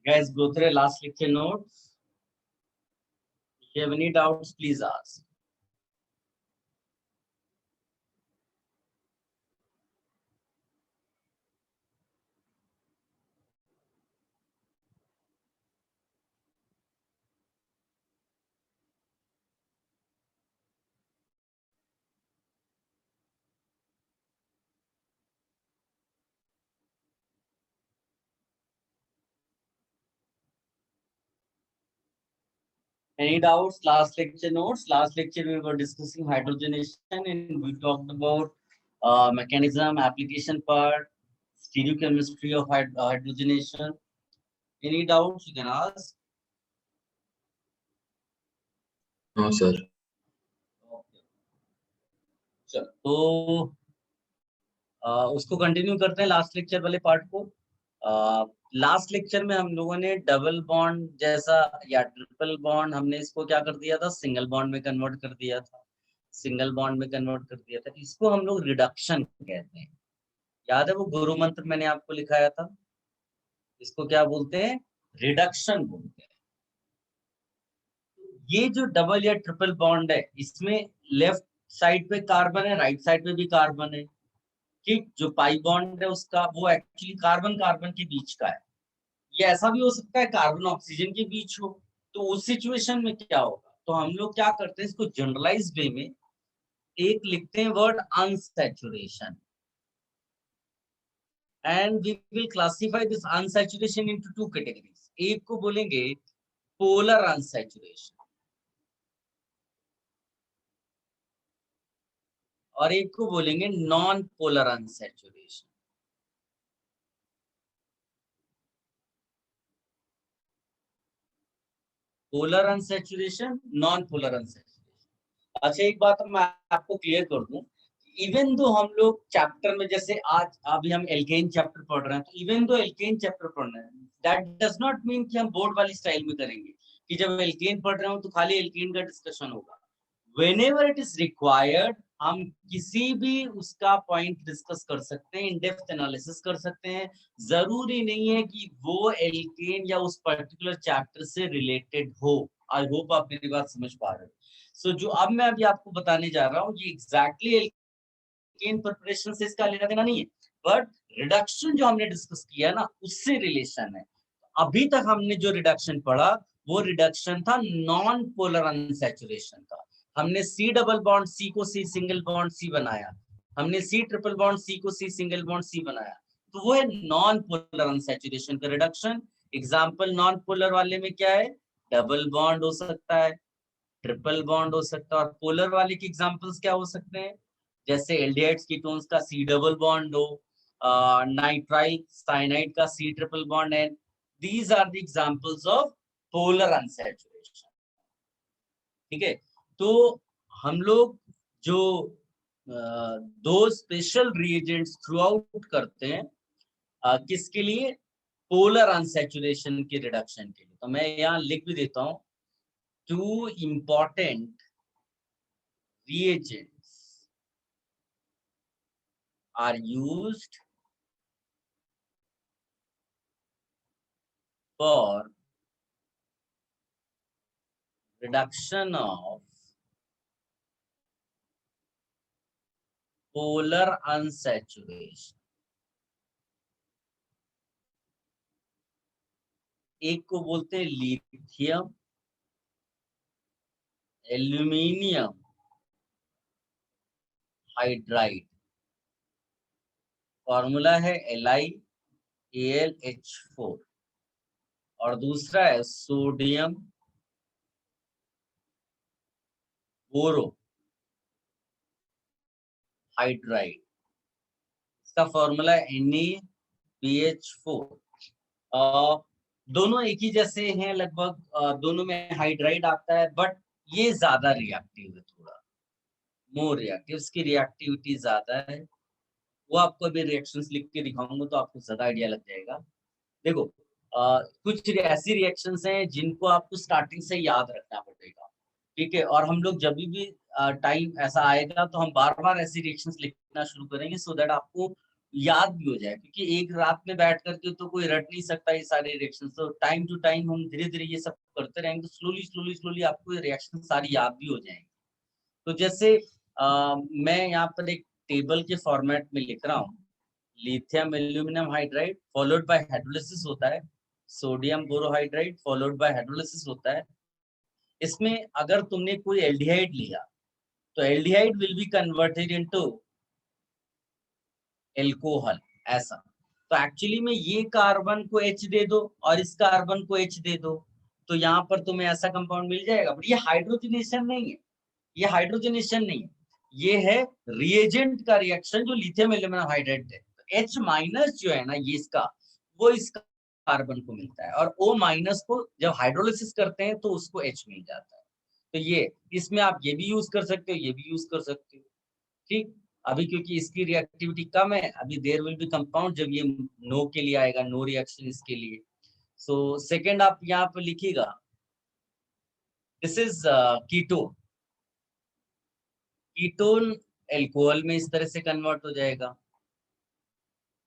Guys, go through last lecture notes. If you have any doubts, please ask. Any doubts? Last lecture notes. Last lecture we were discussing hydrogenation and we talked about mechanism, application part, stereochemistry of hydrogenation. Any doubts you can ask? No, sir. Okay. चलो तो उसको continue करते हैं last lecture वाले part को। Last lecture में हम लोगों ने डबल बॉन्ड जैसा या ट्रिपल बॉन्ड, हमने इसको क्या कर दिया था, सिंगल बॉन्ड में कन्वर्ट कर दिया था। सिंगल बॉन्ड में कन्वर्ट कर दिया था, इसको हम लोग रिडक्शन कहते हैं। याद है वो गुरु मंत्र मैंने आपको लिखाया था, इसको क्या बोलते हैं, रिडक्शन बोलते हैं। ये जो डबल या ट्रिपल बॉन्ड है, इसमें लेफ्ट साइड पे कार्बन है, राइट साइड पे भी कार्बन है। ठीक, जो पाई बॉन्ड है उसका वो एक्चुअली कार्बन कार्बन के बीच का है। ये ऐसा भी हो सकता है कार्बन ऑक्सीजन के बीच हो, तो उस सिचुएशन में क्या होगा, तो हम लोग क्या करते हैं, इसको जनरलाइज वे में एक लिखते हैं word unsaturation, and we will classify this unsaturation into two categories. एक को बोलेंगे पोलर अनसैचुरेशन और एक को बोलेंगे non polar unsaturation. Polar unsaturation, non polar unsaturation. अच्छा, एक बात मैं आपको क्लियर कर दूं, इवन दो हम लोग चैप्टर में, जैसे आज अभी हम एल्केन चैप्टर पढ़ रहे हैं, तो इवन दो एल्केन चैप्टर पढ़ रहे हैं, दैट डज नॉट मीन कि हम बोर्ड वाली स्टाइल में करेंगे कि जब एल्केन पढ़ रहे हो तो खाली एल्केन का डिस्कशन होगा। व्हेनेवर इट इज रिक्वायर्ड हम किसी भी उसका पॉइंट डिस्कस कर सकते हैं, इन डेप्थ एनालिसिस कर सकते हैं। जरूरी नहीं है कि वो एल्केन या उस पर्टिकुलर चैप्टर से रिलेटेड हो। आई होप आप मेरी बात समझ पा रहे हो। सो जो अब मैं अभी आपको बताने जा रहा हूँ, ये एग्जैक्टली एल्केन प्रिपरेशन से इसका लेना देना नहीं है, बट रिडक्शन जो हमने डिस्कस किया ना उससे रिलेशन है। अभी तक हमने जो रिडक्शन पढ़ा वो रिडक्शन था नॉन पोलर अनसैचुरेशन का। हमने सी डबल बॉन्ड सी को सी सिंगल बॉन्ड सी बनाया, हमने सी ट्रिपल बॉन्ड सी को सी सिंगल बॉन्ड सी बनाया, तो वो है नॉन पोलर अनसैचुरेशन का रिडक्शन। एग्जांपल नॉन पोलर वाले में क्या है, डबल बॉन्ड हो सकता है, ट्रिपल बॉन्ड हो सकता है, और पोलर वाले के एग्जांपल्स क्या हो सकते हैं, जैसे एल्डिहाइड्स कीटोन्स का सी डबल बॉन्ड हो, नाइट्राइल साइनाइड का सी ट्रिपल बॉन्ड है। These are the examples of polar unsaturation. ठीक है, तो हम लोग जो दो स्पेशल रिएजेंट्स थ्रू आउट करते हैं, किसके लिए, पोलर अनसैचुरेशन के रिडक्शन के लिए। तो मैं यहाँ लिख भी देता हूँ, two important reagents are used for reduction of polar unsaturation। एक को बोलते हैं लिथियम, एल्यूमिनियम हाइड्राइड, फॉर्मूला है LiAlH4, और दूसरा है सोडियम बोरो हाइड्राइड, इसका फॉर्मूला है NaBH4। दोनों एक ही जैसे हैं लगभग, दोनों में हाइड्राइड आता है, बट ये ज्यादा रिएक्टिव है, थोड़ा मोर रिएक्टिव, इसकी रिएक्टिविटी ज्यादा है। वो आपको अभी रिएक्शंस लिख के दिखाऊंगा तो आपको ज्यादा आइडिया लग जाएगा। देखो, कुछ ऐसी रिएक्शंस हैं जिनको आपको स्टार्टिंग से याद रखना पड़ेगा, ठीक है, और हम लोग जब भी टाइम ऐसा आएगा तो हम बार बार ऐसी रिएक्शंस लिखना शुरू करेंगे, सो दैट आपको याद भी हो जाए, क्योंकि एक रात में बैठ करके तो कोई रट नहीं सकता ये सारे रिएक्शन। तो टाइम टू टाइम हम धीरे धीरे ये सब करते रहेंगे तो स्लोली स्लोली स्लोली आपको ये रिएक्शन सारी याद भी हो जाएंगे। तो जैसे मैं यहाँ पर एक टेबल के फॉर्मेट में लिख रहा हूँ। Lithium aluminium hydride followed by hydrolysis होता है, sodium borohydride followed by hydrolysis होता है। इसमें अगर तुमने कोई एल्डिहाइड लिया तो aldehyde will be converted into alcohol, ऐसा। तो एक्चुअली में ये कार्बन को H दे दो और इस कार्बन को H दे दो, तो यहाँ पर तुम्हें ऐसा कंपाउंड मिल जाएगा। बट ये हाइड्रोजनेशन नहीं है, ये हाइड्रोजनेशन नहीं है, ये है रिएजेंट का रिएक्शन जो लिथियम एल्यूमिनियम हाइड्राइड है। तो H माइनस जो है ना ये इसका, वो इस कार्बन को मिलता है, और O माइनस को जब हाइड्रोलिसिस करते हैं तो उसको H मिल जाता है। तो ये इसमें आप ये भी यूज कर सकते हो, ये भी यूज कर सकते हो। ठीक, अभी क्योंकि इसकी रिएक्टिविटी कम है, अभी देयर विल बी कंपाउंड जब ये नो के लिए आएगा, नो रिएक्शन इसके लिए। सो सेकंड आप यहाँ पे लिखिएगा, this is ketone. Ketone alcohol में इस तरह से कन्वर्ट हो जाएगा।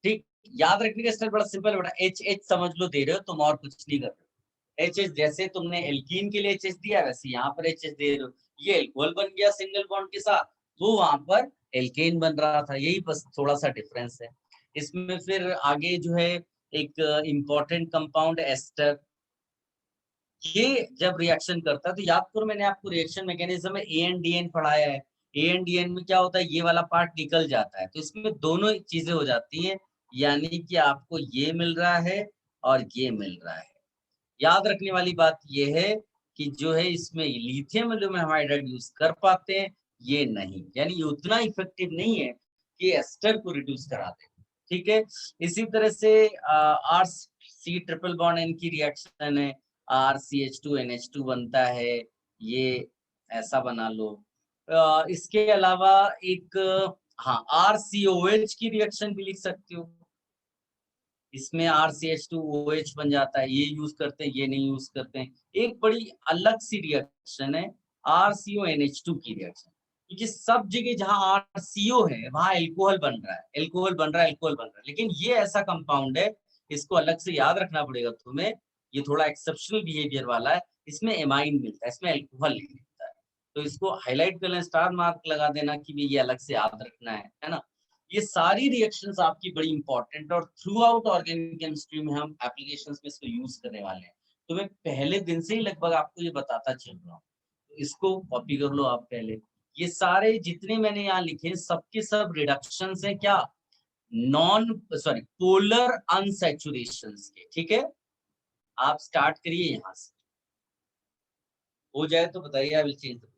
ठीक, याद रखने का स्टाइल बड़ा सिंपल है बेटा, एच एच समझ लो दे रहे हो तुम और कुछ नहीं कर रहे हो। एच एच जैसे तुमने एल्कीन के लिए एच एच दिया वैसे यहाँ पर एच एच दे रहे हो। ये एल्कोहल बन गया सिंगल बॉन्ड के साथ, वो वहां पर एल्केन बन रहा था, यही बस थोड़ा सा डिफरेंस है। इसमें फिर आगे जो है एक इम्पोर्टेंट कंपाउंड एस्टर, ये जब रिएक्शन करता है तो याद करो मैंने आपको रिएक्शन मैकेनिज्म में ए एन डी एन पढ़ाया है। ए एन डी एन में क्या होता है, ये वाला पार्ट निकल जाता है तो इसमें दोनों चीजें हो जाती हैं, यानी कि आपको ये मिल रहा है और ये मिल रहा है। याद रखने वाली बात ये है कि जो है इसमें लिथियम एल्यूमिनियम हाइड्राइड यूज कर पाते हैं, ये नहीं, यानी ये उतना इफेक्टिव नहीं है कि एस्टर को रिड्यूस करा दे। ठीक है, इसी तरह से R C triple bond N की रिएक्शन है, RCH2NH2 बनता है, ये ऐसा बना लो। इसके अलावा एक हाँ RCOH की रिएक्शन भी लिख सकते हो, इसमें RCH2OH बन जाता है, ये यूज करते हैं, ये नहीं यूज करते हैं। एक बड़ी अलग सी रिएक्शन है RCONH2 की रिएक्शन, क्योंकि सब जगह जहां RCO है वहां एल्कोहल बन रहा है, एल्कोहल बन रहा है, एल्कोहल बन रहा है। लेकिन ये ऐसा कंपाउंड है, इसको अलग से याद रखना पड़ेगा तुम्हें, ये थोड़ा एक्सेप्शनल बिहेवियर वाला है, इसमें एमाइन मिलता है, इसमें एल्कोहल नहीं मिलता है। तो इसको हाईलाइट कर लें, स्टार मार्क लगा देना कि भी ये अलग से याद रखना है ना। ये सारी रिएक्शंस आपकी बड़ी इंपॉर्टेंट और थ्रू आउट ऑर्गेनिक केमिस्ट्री में हम एप्लीकेशंस में इसको यूज करने वाले हैं। तो मैं पहले दिन से ही लगभग आपको ये बताता चल रहा हूँ, तो इसको कॉपी कर लो आप पहले। ये सारे जितने मैंने यहाँ लिखे सबके सब रिडक्शंस हैं, क्या नॉन सॉरी पोलर अनसैचुरेशंस के। ठीक है, आप स्टार्ट करिए यहाँ से, हो जाए तो बताइए, I will change the page.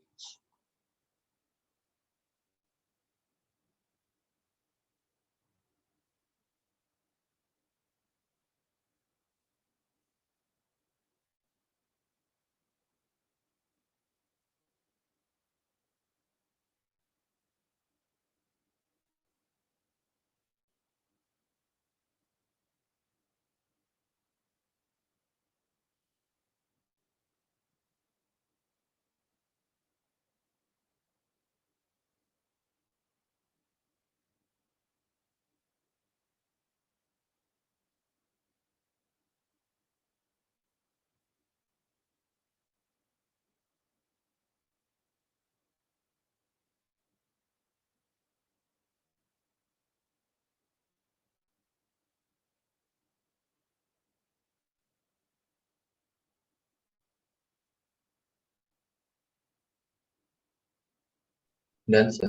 Done sir.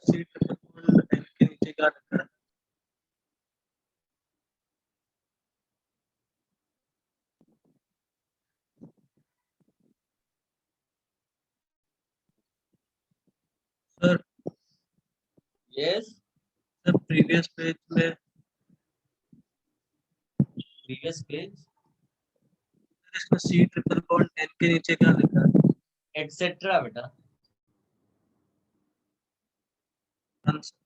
C triple bond N के नीचे क्या लिखा है? Sir yes, sir previous page में प्रीवियस पेज इसका सी ट्रिपल बॉन्ड एन के नीचे क्या लिखा है? एटसेट्रा बेटा। Done sir.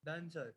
Done, sir.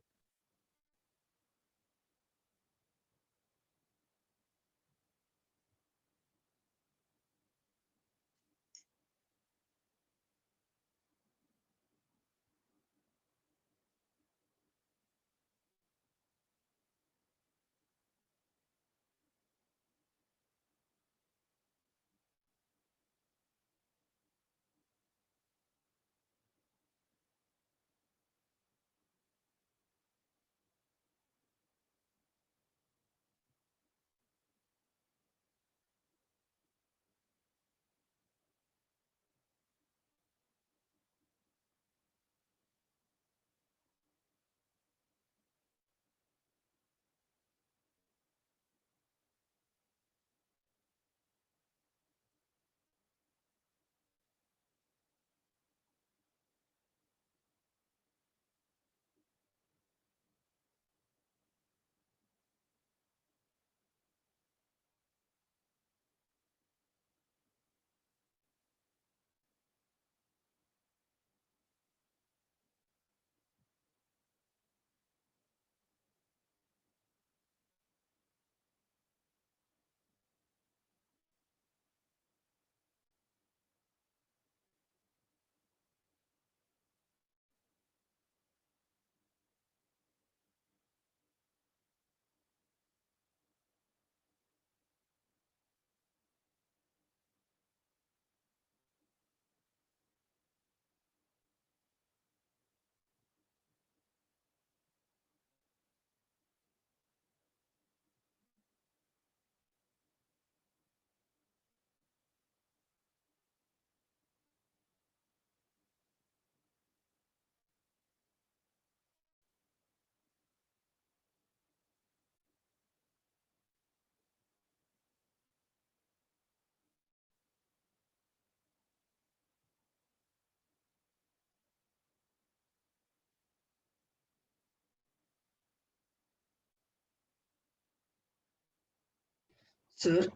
Sir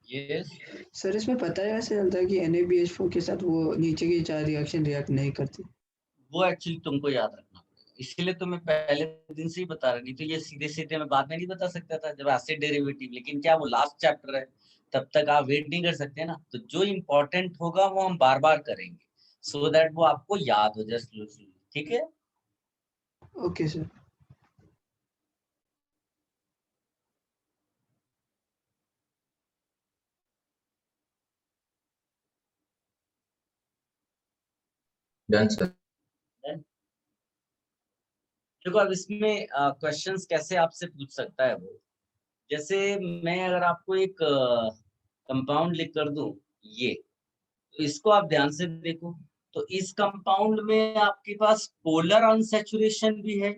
yes sir इसमें पता है कैसे चलता है कि NaBH4 के साथ वो नीचे की 4 रिएक्शन रिएक्ट नहीं करती? वो एक्चुअली तुमको याद रखना पड़ेगा, इसीलिए तो मैं पहले दिन से ही बता रहा, नहीं तो ये सीधे सीधे मैं बाद में नहीं बता सकता था जब एसिड डेरिवेटिव, लेकिन क्या वो लास्ट चैप्टर है, तब तक आप वेट नहीं कर सकते ना, तो जो इम्पोर्टेंट होगा वो हम बार बार करेंगे सो दैट वो आपको याद हो जाए स्लो, ठीक है। Okay sir. Done, sir. देखो अब इसमें क्वेश्चंस कैसे आपसे पूछ सकता है वो, जैसे मैं अगर आपको एक कंपाउंड लिख कर दूं ये, तो इसको आप ध्यान से देखो, तो इस कंपाउंड में आपके पास पोलर अनसैचुरेशन भी है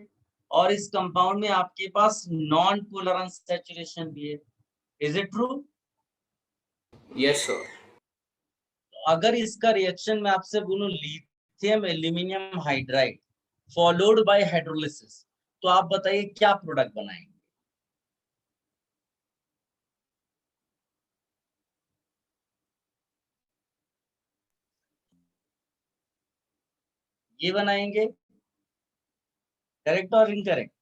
और इस कंपाउंड में आपके पास नॉन पोलर अनसैचुरेशन भी है, is it true? Yes, sir. अगर इसका रिएक्शन मैं आपसे बोलूं lithium aluminium hydride followed by hydrolysis, तो आप बताइए क्या प्रोडक्ट बनाएंगे? ये बनाएंगे, करेक्ट और इनकरेक्ट?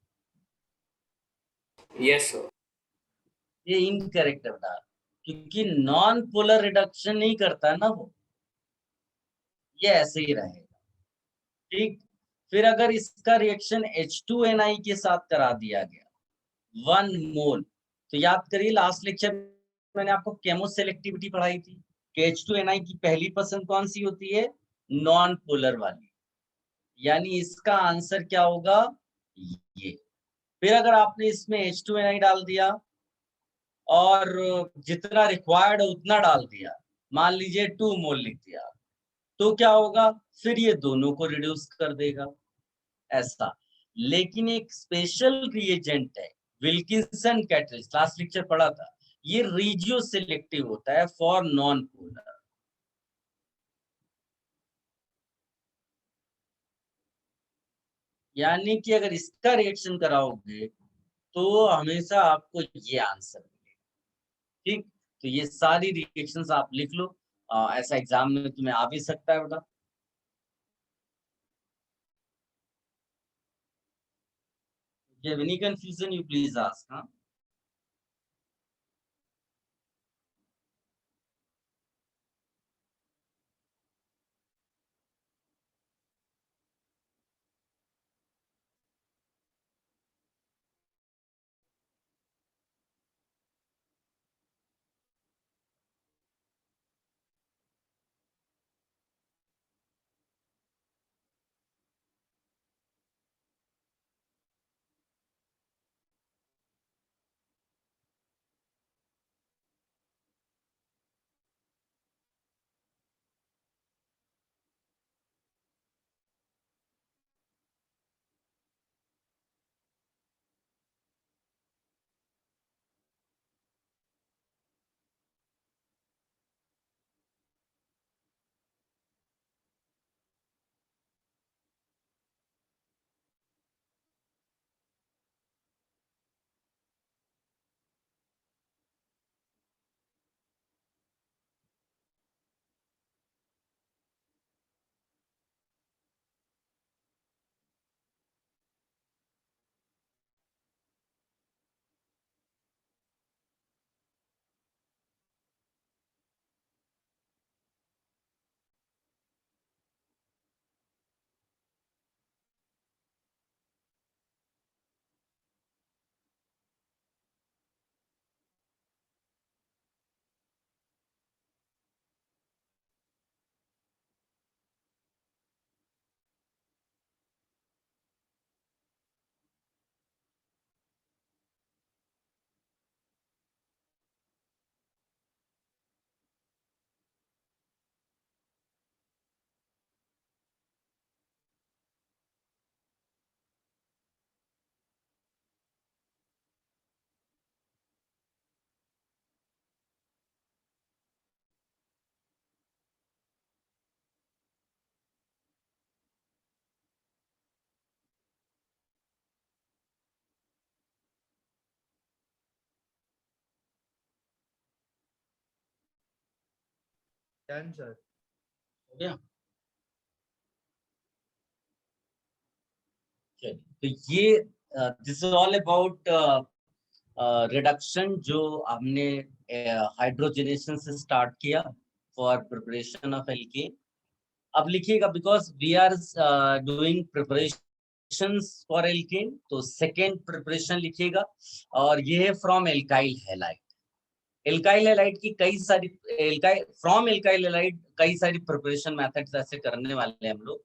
Yes, sir. ये इनकरेक्ट है बेटा, क्योंकि नॉन पोलर रिडक्शन नहीं करता ना वो, ये ऐसे ही रहेगा, ठीक। फिर अगर इसका रिएक्शन H2NI के साथ करा दिया गया 1 मोल, तो याद करिए लास्ट लेक्चर मैंने आपको केमो सेलेक्टिविटी पढ़ाई थी कि H2NI की पहली पसंद कौन सी होती है? नॉन पोलर वाली, यानी इसका आंसर क्या होगा? ये। फिर अगर आपने इसमें H2NI डाल दिया और जितना रिक्वायर्ड है उतना डाल दिया, मान लीजिए 2 मोल लिख दिया, तो क्या होगा? फिर ये दोनों को रिड्यूस कर देगा ऐसा। लेकिन एक स्पेशल रिएजेंट है विल्किंसन कैटलिस्ट, लास्ट लेक्चर पढ़ा था, ये रीजियो सिलेक्टिव होता है फॉर नॉन पोलर, यानी कि अगर इसका रिएक्शन कराओगे तो हमेशा आपको ये आंसर मिलेगा। ठीक, तो ये सारी रिएक्शंस आप लिख लो, ऐसा एग्जाम में तुम्हें आ भी सकता है बेटा। You have any confusion, you please ask, huh? Done, sir. Yeah. तो ये this is all about reduction जो हमने हाइड्रोजनेशन से स्टार्ट किया फॉर प्रिपरेशन ऑफ एल्केन। अब लिखिएगा, because we are doing preparations for alkane, तो सेकेंड प्रिपरेशन लिखिएगा, और ये है from alkyl halide. Alkyl halide की कई सारी फ्रॉम एल्काइल हैलाइड कई सारी प्रिपरेशन मेथड्स ऐसे करने वाले हैं हम लोग,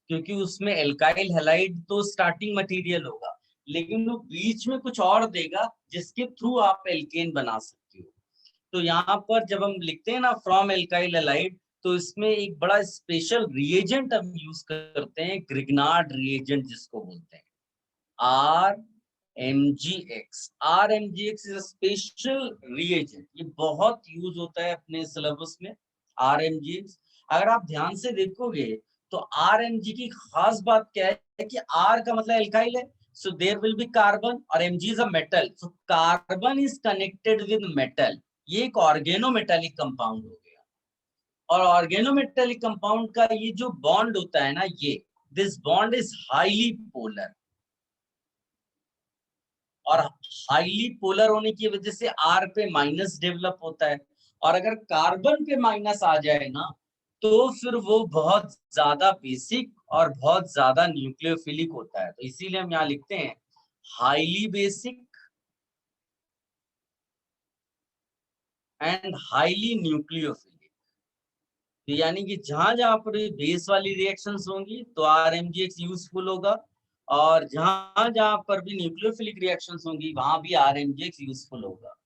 क्योंकि उसमें एल्काइल हैलाइड तो स्टार्टिंग मटेरियल होगा, लेकिन वो बीच में कुछ और देगा जिसके थ्रू आप एल्केन बना सकते हो। तो यहाँ पर जब हम लिखते हैं ना फ्रॉम एल्काइल हैलाइड, तो इसमें एक बड़ा स्पेशल रिएजेंट हम यूज करते हैं, ग्रिग्नार्ड रिएजेंट जिसको बोलते हैं, RMGX। RMGX is a special reagent, ये बहुत यूज होता है अपने सिलेबस में RMGX। अगर आप ध्यान से देखोगे तो RMG की खास बात क्या है कि R का मतलब एल्काइल है, so there will be carbon, और Mg is a metal, so carbon is connected with metal। ये एक ऑर्गेनोमेटालिक कंपाउंड हो गया, और ऑर्गेनोमेटालिक कंपाउंड का ये जो बॉन्ड होता है ना, ये this bond is highly polar, और हाईली पोलर होने की वजह से R पे माइनस डेवलप होता है, और अगर कार्बन पे माइनस आ जाए ना, तो फिर वो बहुत ज्यादा बेसिक और बहुत ज्यादा न्यूक्लियोफिलिक होता है। तो इसीलिए हम यहाँ लिखते हैं highly basic and highly nucleophilic. तो यानी कि जहां जहां पर बेस वाली रिएक्शंस होंगी तो RMGX यूजफुल होगा, और जहां जहां पर भी न्यूक्लियोफिलिक रिएक्शंस होंगी वहां भी RMGX यूजफुल होगा।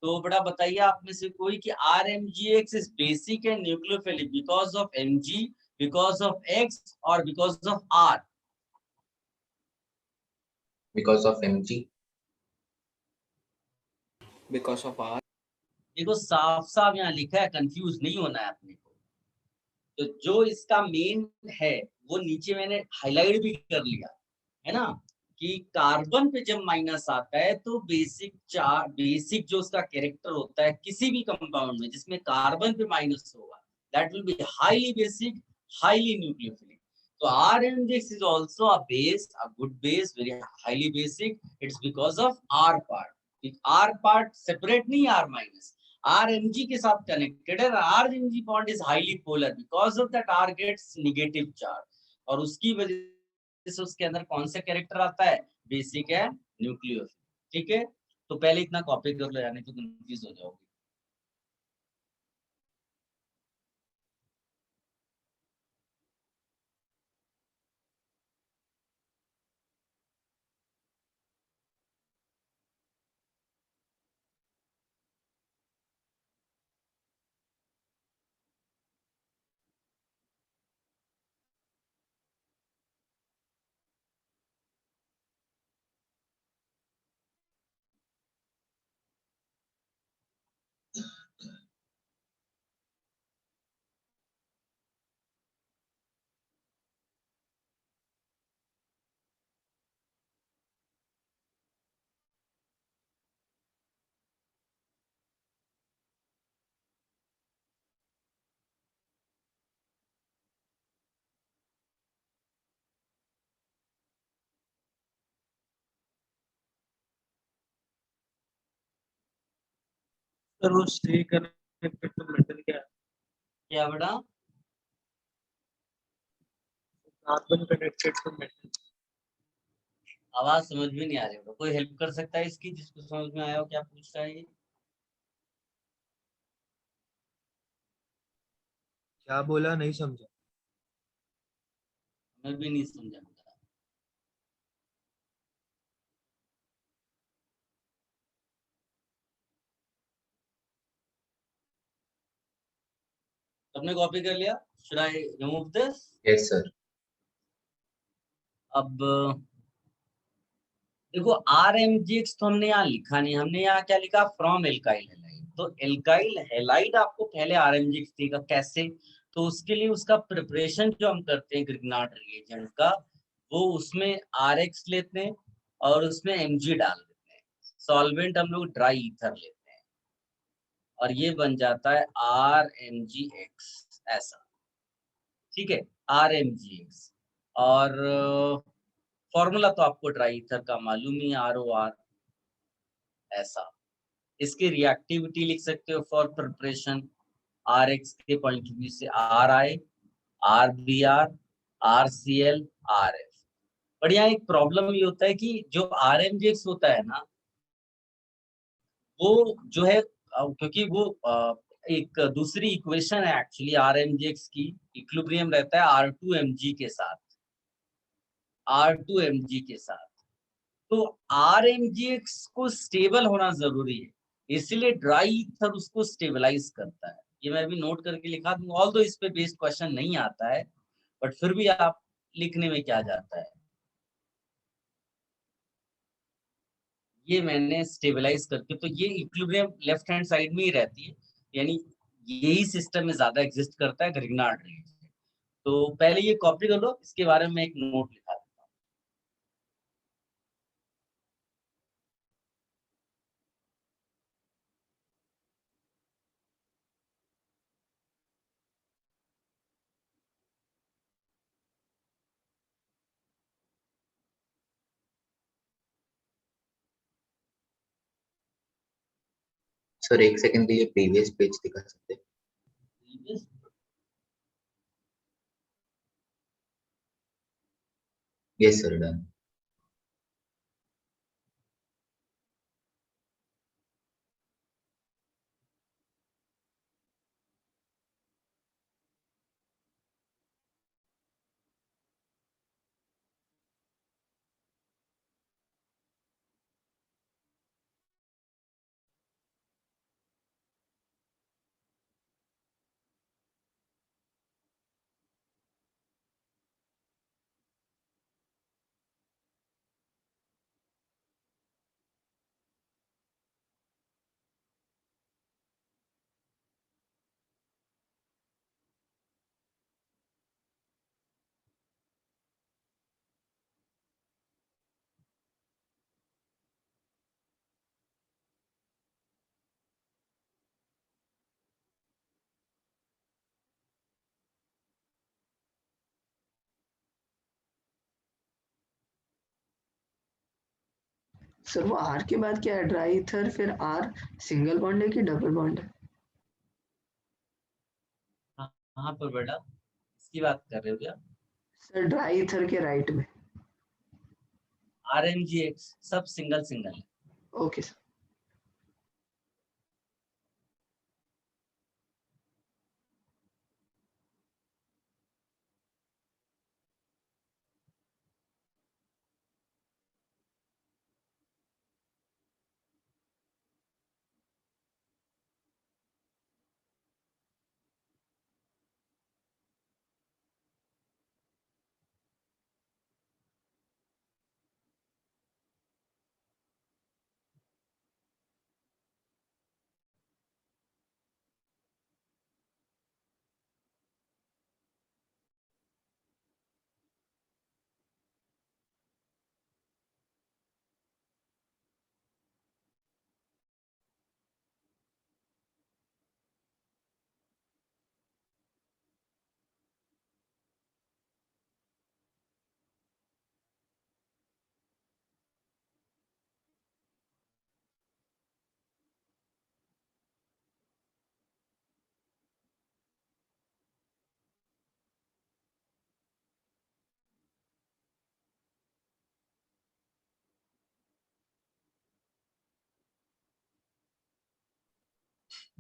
तो बड़ा बताइए आप में से कोई कि RMGX is basic and nucleophilic because of Mg, because of X, और because of R। Because of Mg. Because of R. देखो साफ साफ यहाँ लिखा है, कंफ्यूज नहीं होना है अपने को। तो जो इसका मेन है वो नीचे मैंने हाईलाइट भी कर लिया, है ना, कि कार्बन पे जब माइनस आता है तो बेसिक जो उसका कैरेक्टर होता है किसी भी कंपाउंड में जिसमें कार्बन पे माइनस होगा, that will be highly basic, highly nucleophilic. So RMGX is also a base, a good base, very highly basic. It's because of R part. R part separate नहीं, R minus. RMG के साथ connected है. RMG bond is highly polar. Because of that, R gets negative charge. और उसकी वजह से उसके अंदर कौन सा कैरेक्टर आता है? बेसिक है, न्यूक्लियोफिलिक. ठीक है, तो पहले इतना कॉपी कर लो, यानी तो कंफ्यूज हो जाओगे. सर वो स्टे कनेक्टेड टू मेटल क्या है? क्या बेटा? Carbon connected to metal. आवाज समझ में नहीं आ रही है. कोई हेल्प कर सकता है इसकी, जिसको समझ में आया हो क्या पूछ रहा है ये? क्या बोला नहीं समझा. मैं भी नहीं समझा बेटा. सबने कॉपी कर लिया? Should I remove this? Yes, sir. अब देखो, RMGX तो हमने यहाँ लिखा नहीं. हमने यहाँ क्या लिखा? From alkyl halide. तो एल्काइल हैलाइड आपको पहले RMGX देगा. कैसे? तो उसके लिए उसका प्रिपरेशन जो हम करते हैं ग्रिग्नार्ड रिएजेंट का, वो उसमें RX लेते हैं और उसमें Mg डाल देते हैं. सॉल्वेंट हम लोग ड्राई ईथर लेते हैं और ये बन जाता है RMGX. ऐसा, ठीक है, RMGX. और फॉर्मूला तो आपको ड्राई ईथर का मालूम ही, ROR. ऐसा, इसकी रिएक्टिविटी लिख सकते हो फॉर प्रिपरेशन. RX के पॉइंट ऑफ व्यू से RI, RBr, RCl, RF. पर यहाँ एक प्रॉब्लम ये होता है कि जो RMGX होता है ना, वो जो है क्योंकि वो एक दूसरी इक्वेशन है एक्चुअली RMGX की. इक्विलिब्रियम रहता है R2Mg के साथ, R2Mg के साथ. तो RMGX को स्टेबल होना जरूरी है, इसलिए ड्राई ईथर उसको स्टेबलाइज करता है. ये मैं भी नोट करके लिखा दूंगा, ऑल्दो इस पे बेस्ड क्वेश्चन नहीं आता है, बट फिर भी आप लिखने में क्या जाता है. ये मैंने स्टेबलाइज करके, तो ये इक्विलिब्रियम लेफ्ट हैंड साइड में ही रहती है, यानी यही सिस्टम में ज्यादा एग्जिस्ट करता है ग्रिग्नार्ड रिएजेंट. तो पहले ये कॉपी कर लो, इसके बारे में एक नोट लिखा. सर एक सेकंड के लिए प्रीवियस पेज दिखा सकते हैं? Yes sir, done. सर वो आर के बाद क्या है, ड्राई ईथर, फिर आर सिंगल बॉन्ड है कि डबल बॉन्ड है? कहाँ पर बेटा इसकी बात कर रहे हो क्या? सर ड्राई ईथर के राइट में। RMGX सब सिंगल सिंगल है। Okay sir.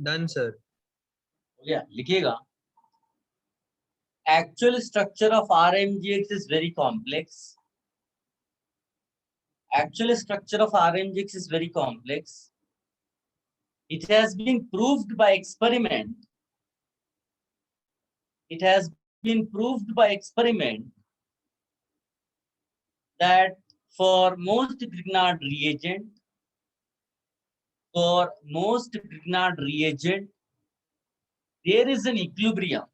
Done sir. हो गया, लिखिएगा। Actual structure of RMGX is very complex. Actual structure of RMGX is very complex. It has been proved by experiment. It has been proved by experiment that for most Grignard reagent, there is an equilibrium.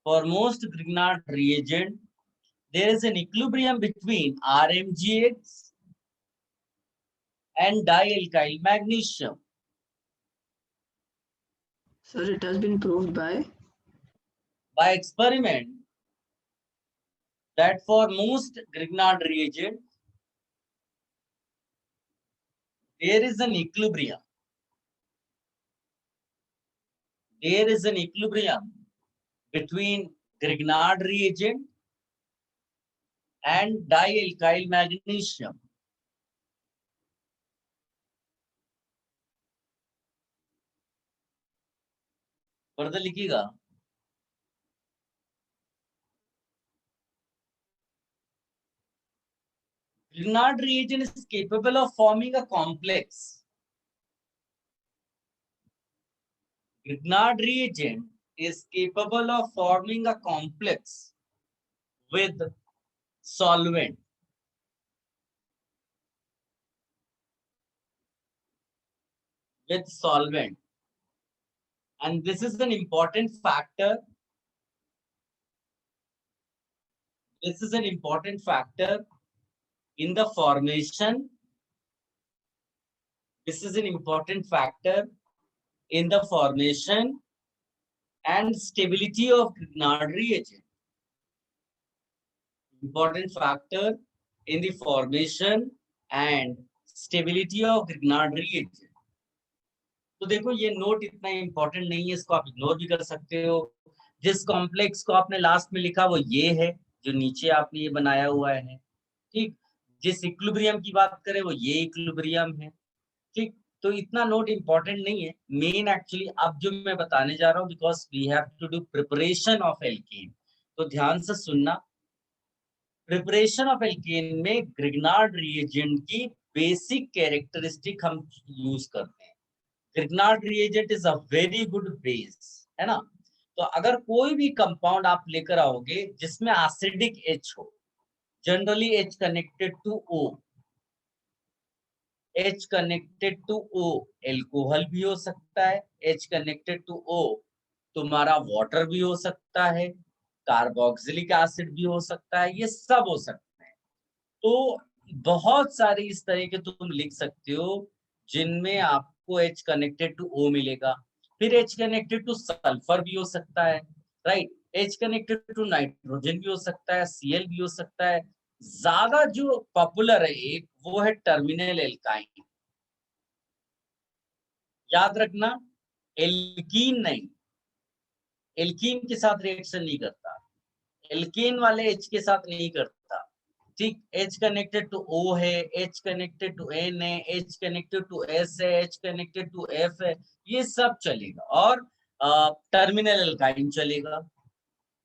For most Grignard reagent, there is an equilibrium between RMGX and dialkyl magnesium. Sir, it has been proved by Experiment that for most Grignard reagent, there is an equilibrium. There is an equilibrium between Grignard reagent and dialkyl magnesium. Further लिखिएगा। Grignard reagent is capable of forming a complex. Grignard reagent is capable of forming a complex with solvent. With solvent. And this is an important factor. This is an important factor in the formation. This is an important factor in the formation and stability of Grignard reagent. Important factor in the formation and stability of Grignard reagent. तो देखो ये note इतना important नहीं है, इसको आप ignore भी कर सकते हो। जिस कॉम्प्लेक्स को आपने लास्ट में लिखा वो ये है जो नीचे आपने ये बनाया हुआ है, ठीक। जिस इक्विलिब्रियम की बात करें वो ये इक्विलिब्रियम है, ठीक। तो इतना नोट इंपॉर्टेंट नहीं है। मेन एक्चुअली अब जो मैं बताने जा रहा हूँ, because we have to do preparation of alkane, तो ध्यान से सुनना। प्रिपरेशन ऑफ एल्केन में ग्रिग्नार्ड रिएजेंट की बेसिक कैरेक्टरिस्टिक हम यूज करते हैं। Grignard reagent is a very good base, है ना। तो अगर कोई भी कंपाउंड आप लेकर आओगे जिसमें एसिडिक H हो, generally H connected to O, H connected to O alcohol भी हो सकता है, H कनेक्टेड टू O तुम्हारा वाटर भी हो सकता है, कार्बोक्सिलिक एसिड भी हो सकता है, ये सब हो सकते हैं। तो बहुत सारे इस तरह के तुम लिख सकते हो जिनमें आपको H कनेक्टेड टू O मिलेगा। फिर H कनेक्टेड टू सल्फर भी हो सकता है, right. H connected to nitrogen भी हो सकता है, Cl भी हो सकता है, ज्यादा जो पॉपुलर है एक, वो है टर्मिनल एल्काइन। याद रखना, एल्कीन नहीं, एल्कीन के साथ रिएक्शन नहीं करता, एल्केन वाले H के साथ नहीं करता। ठीक, H कनेक्टेड टू O है, H कनेक्टेड टू N है, H कनेक्टेड टू S है, H कनेक्टेड टू F है, ये सब चलेगा। और टर्मिनल एल्काइन चलेगा।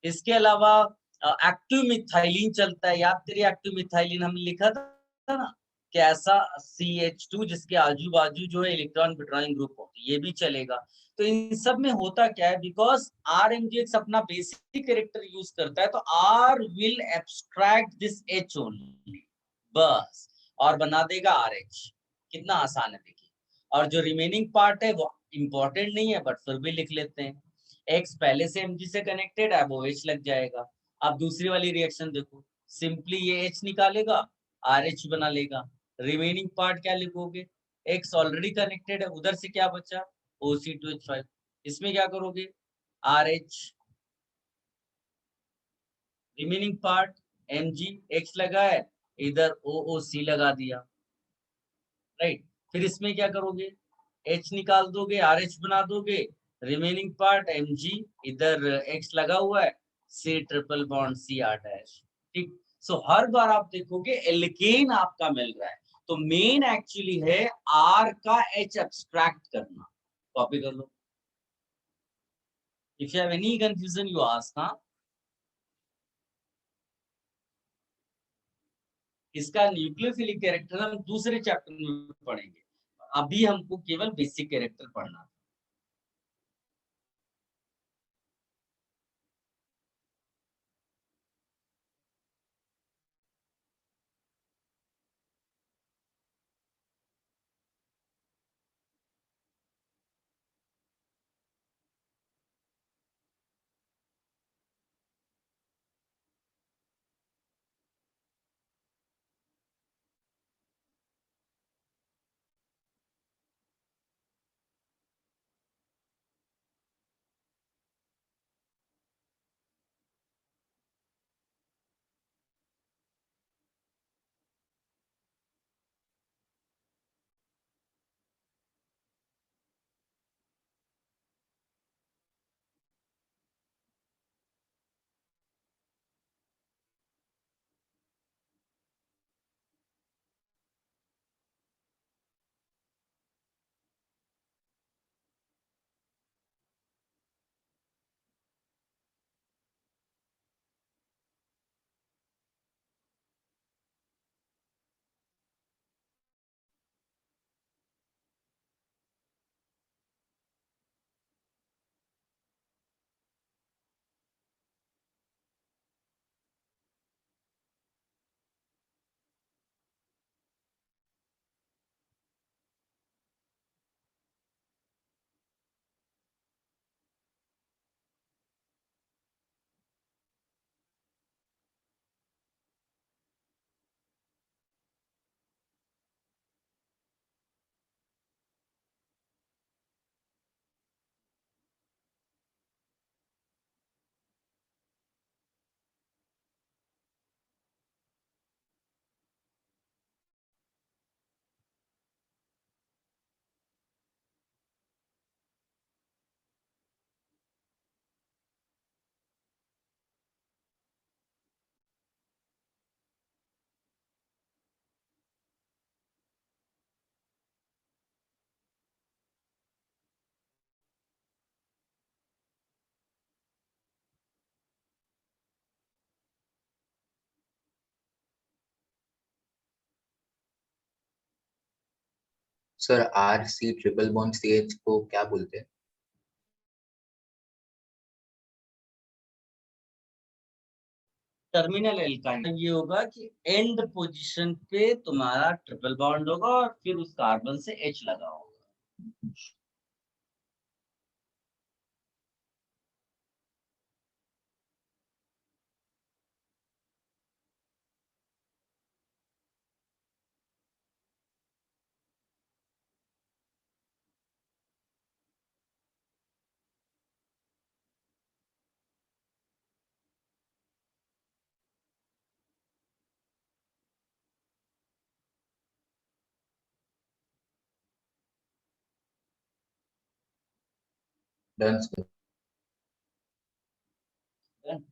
इसके अलावा एक्टिव मिथाइलिन चलता है। याद करिए, एक्टिव मिथाइलिन हमने लिखा था ना कि ऐसा CH2 जिसके आजू बाजू जो है इलेक्ट्रॉन विड्रॉइंग ग्रुप होती है, ये भी चलेगा। तो इन सब में होता क्या है, बिकॉज RMGX अपना बेसिक कैरेक्टर यूज करता है, तो R will abstract this H only, बस, और बना देगा RH। कितना आसान है देखिए। और जो रिमेनिंग पार्ट है वो इंपॉर्टेंट नहीं है, बट फिर भी लिख लेते हैं। X पहले से Mg से कनेक्टेड है, वो H लग जाएगा। अब दूसरी वाली रिएक्शन देखो, सिंपली ये H निकालेगा, RH बना लेगा। रिमेनिंग पार्ट क्या लिखोगे, X ऑलरेडी कनेक्टेड है, उधर से क्या बचा, OC2H5। इसमें क्या करोगे, RH, remaining part Mg, X लगा है, इधर OOC लगा दिया, राइट। फिर इसमें क्या करोगे, H निकाल दोगे, RH बना दोगे, रिमेनिंग पार्ट Mg, इधर X लगा हुआ है, C ट्रिपल बॉन्ड CR'। ठीक, सो हर बार आप देखोगे एल्केन आपका मिल रहा है, तो मेन एक्चुअली है R का H एब्स्ट्रैक्ट करना। कॉपी कर लो। If you have any confusion you ask. हाँ, इसका न्यूक्लियोफिलिक कैरेक्टर हम दूसरे चैप्टर में पढ़ेंगे, अभी हमको केवल बेसिक कैरेक्टर पढ़ना है। Sir RC triple bond CH को क्या बोलते हैं? टर्मिनल एल्काइन ये होगा कि एंड पोजीशन पे तुम्हारा ट्रिपल बॉन्ड होगा और फिर उस कार्बन से H लगा होगा। Done, sir. Done.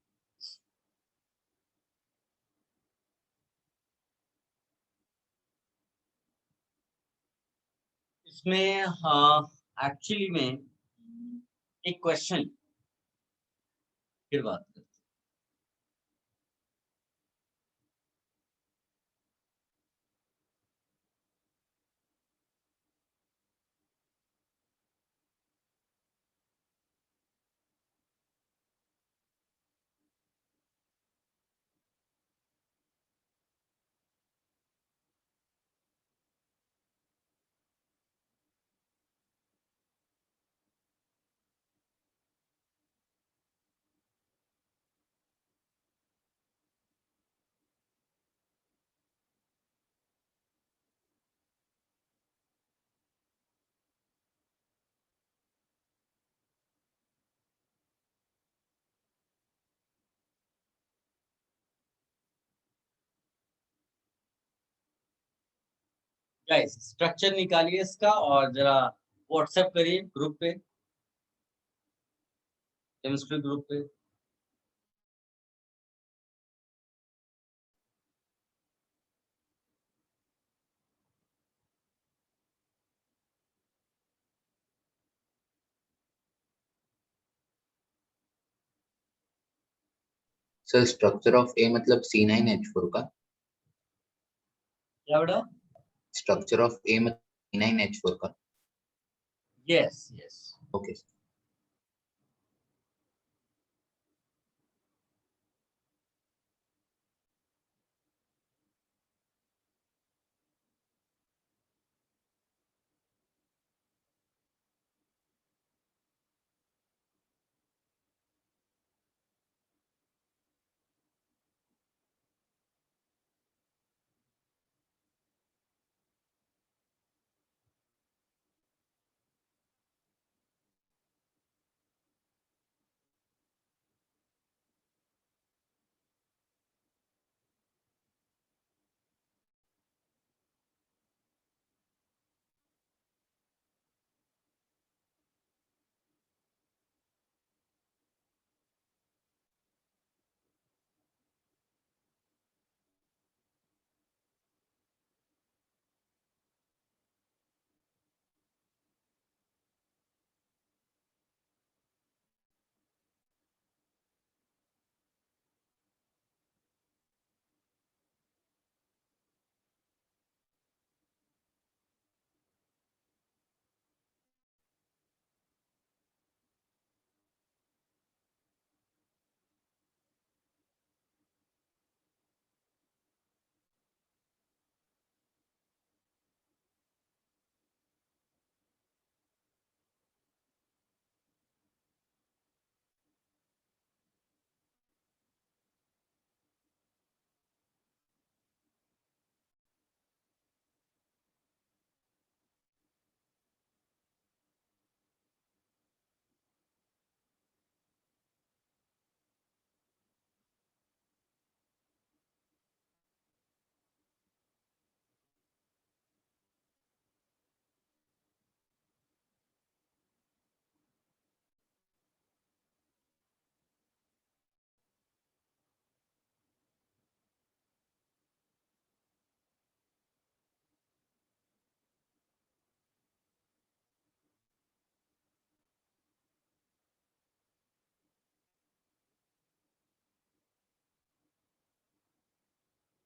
इसमें हाँ एक्चुअली में एक क्वेश्चन फिर बात करते हैं। गाइस स्ट्रक्चर निकालिए इसका और जरा व्हाट्सएप करिए ग्रुप पे, केमिस्ट्री ग्रुप पे। सर स्ट्रक्चर ऑफ ए मतलब C9H4 का? क्या बेटा? स्ट्रक्चर ऑफ ए मतलब C9H4 का? Yes yes. Okay sir.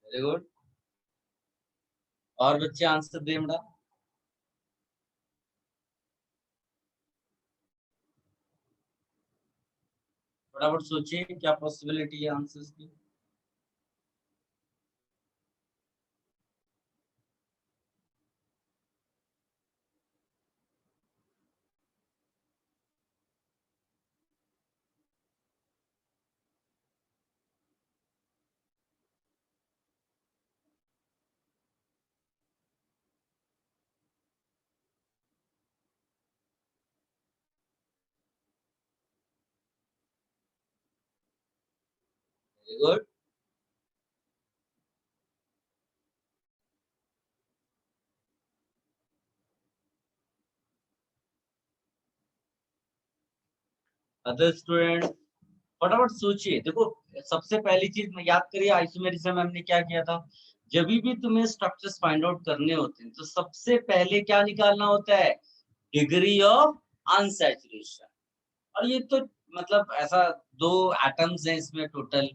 Very good. और बच्चे आंसर दें बेटा। फटाफट सोचिए क्या पॉसिबिलिटी है आंसर्स की। Very good. अदर स्टूडेंट फटाफट सोचिए। देखो सबसे पहली चीज में याद करिए, आइसोमेरिज्म में हमने क्या किया था, जब भी तुम्हें स्ट्रक्चर्स फाइंड आउट करने होते हैं तो सबसे पहले क्या निकालना होता है, डिग्री ऑफ अनसैचुरेशन। और ये तो मतलब ऐसा दो एटम्स हैं इसमें टोटल,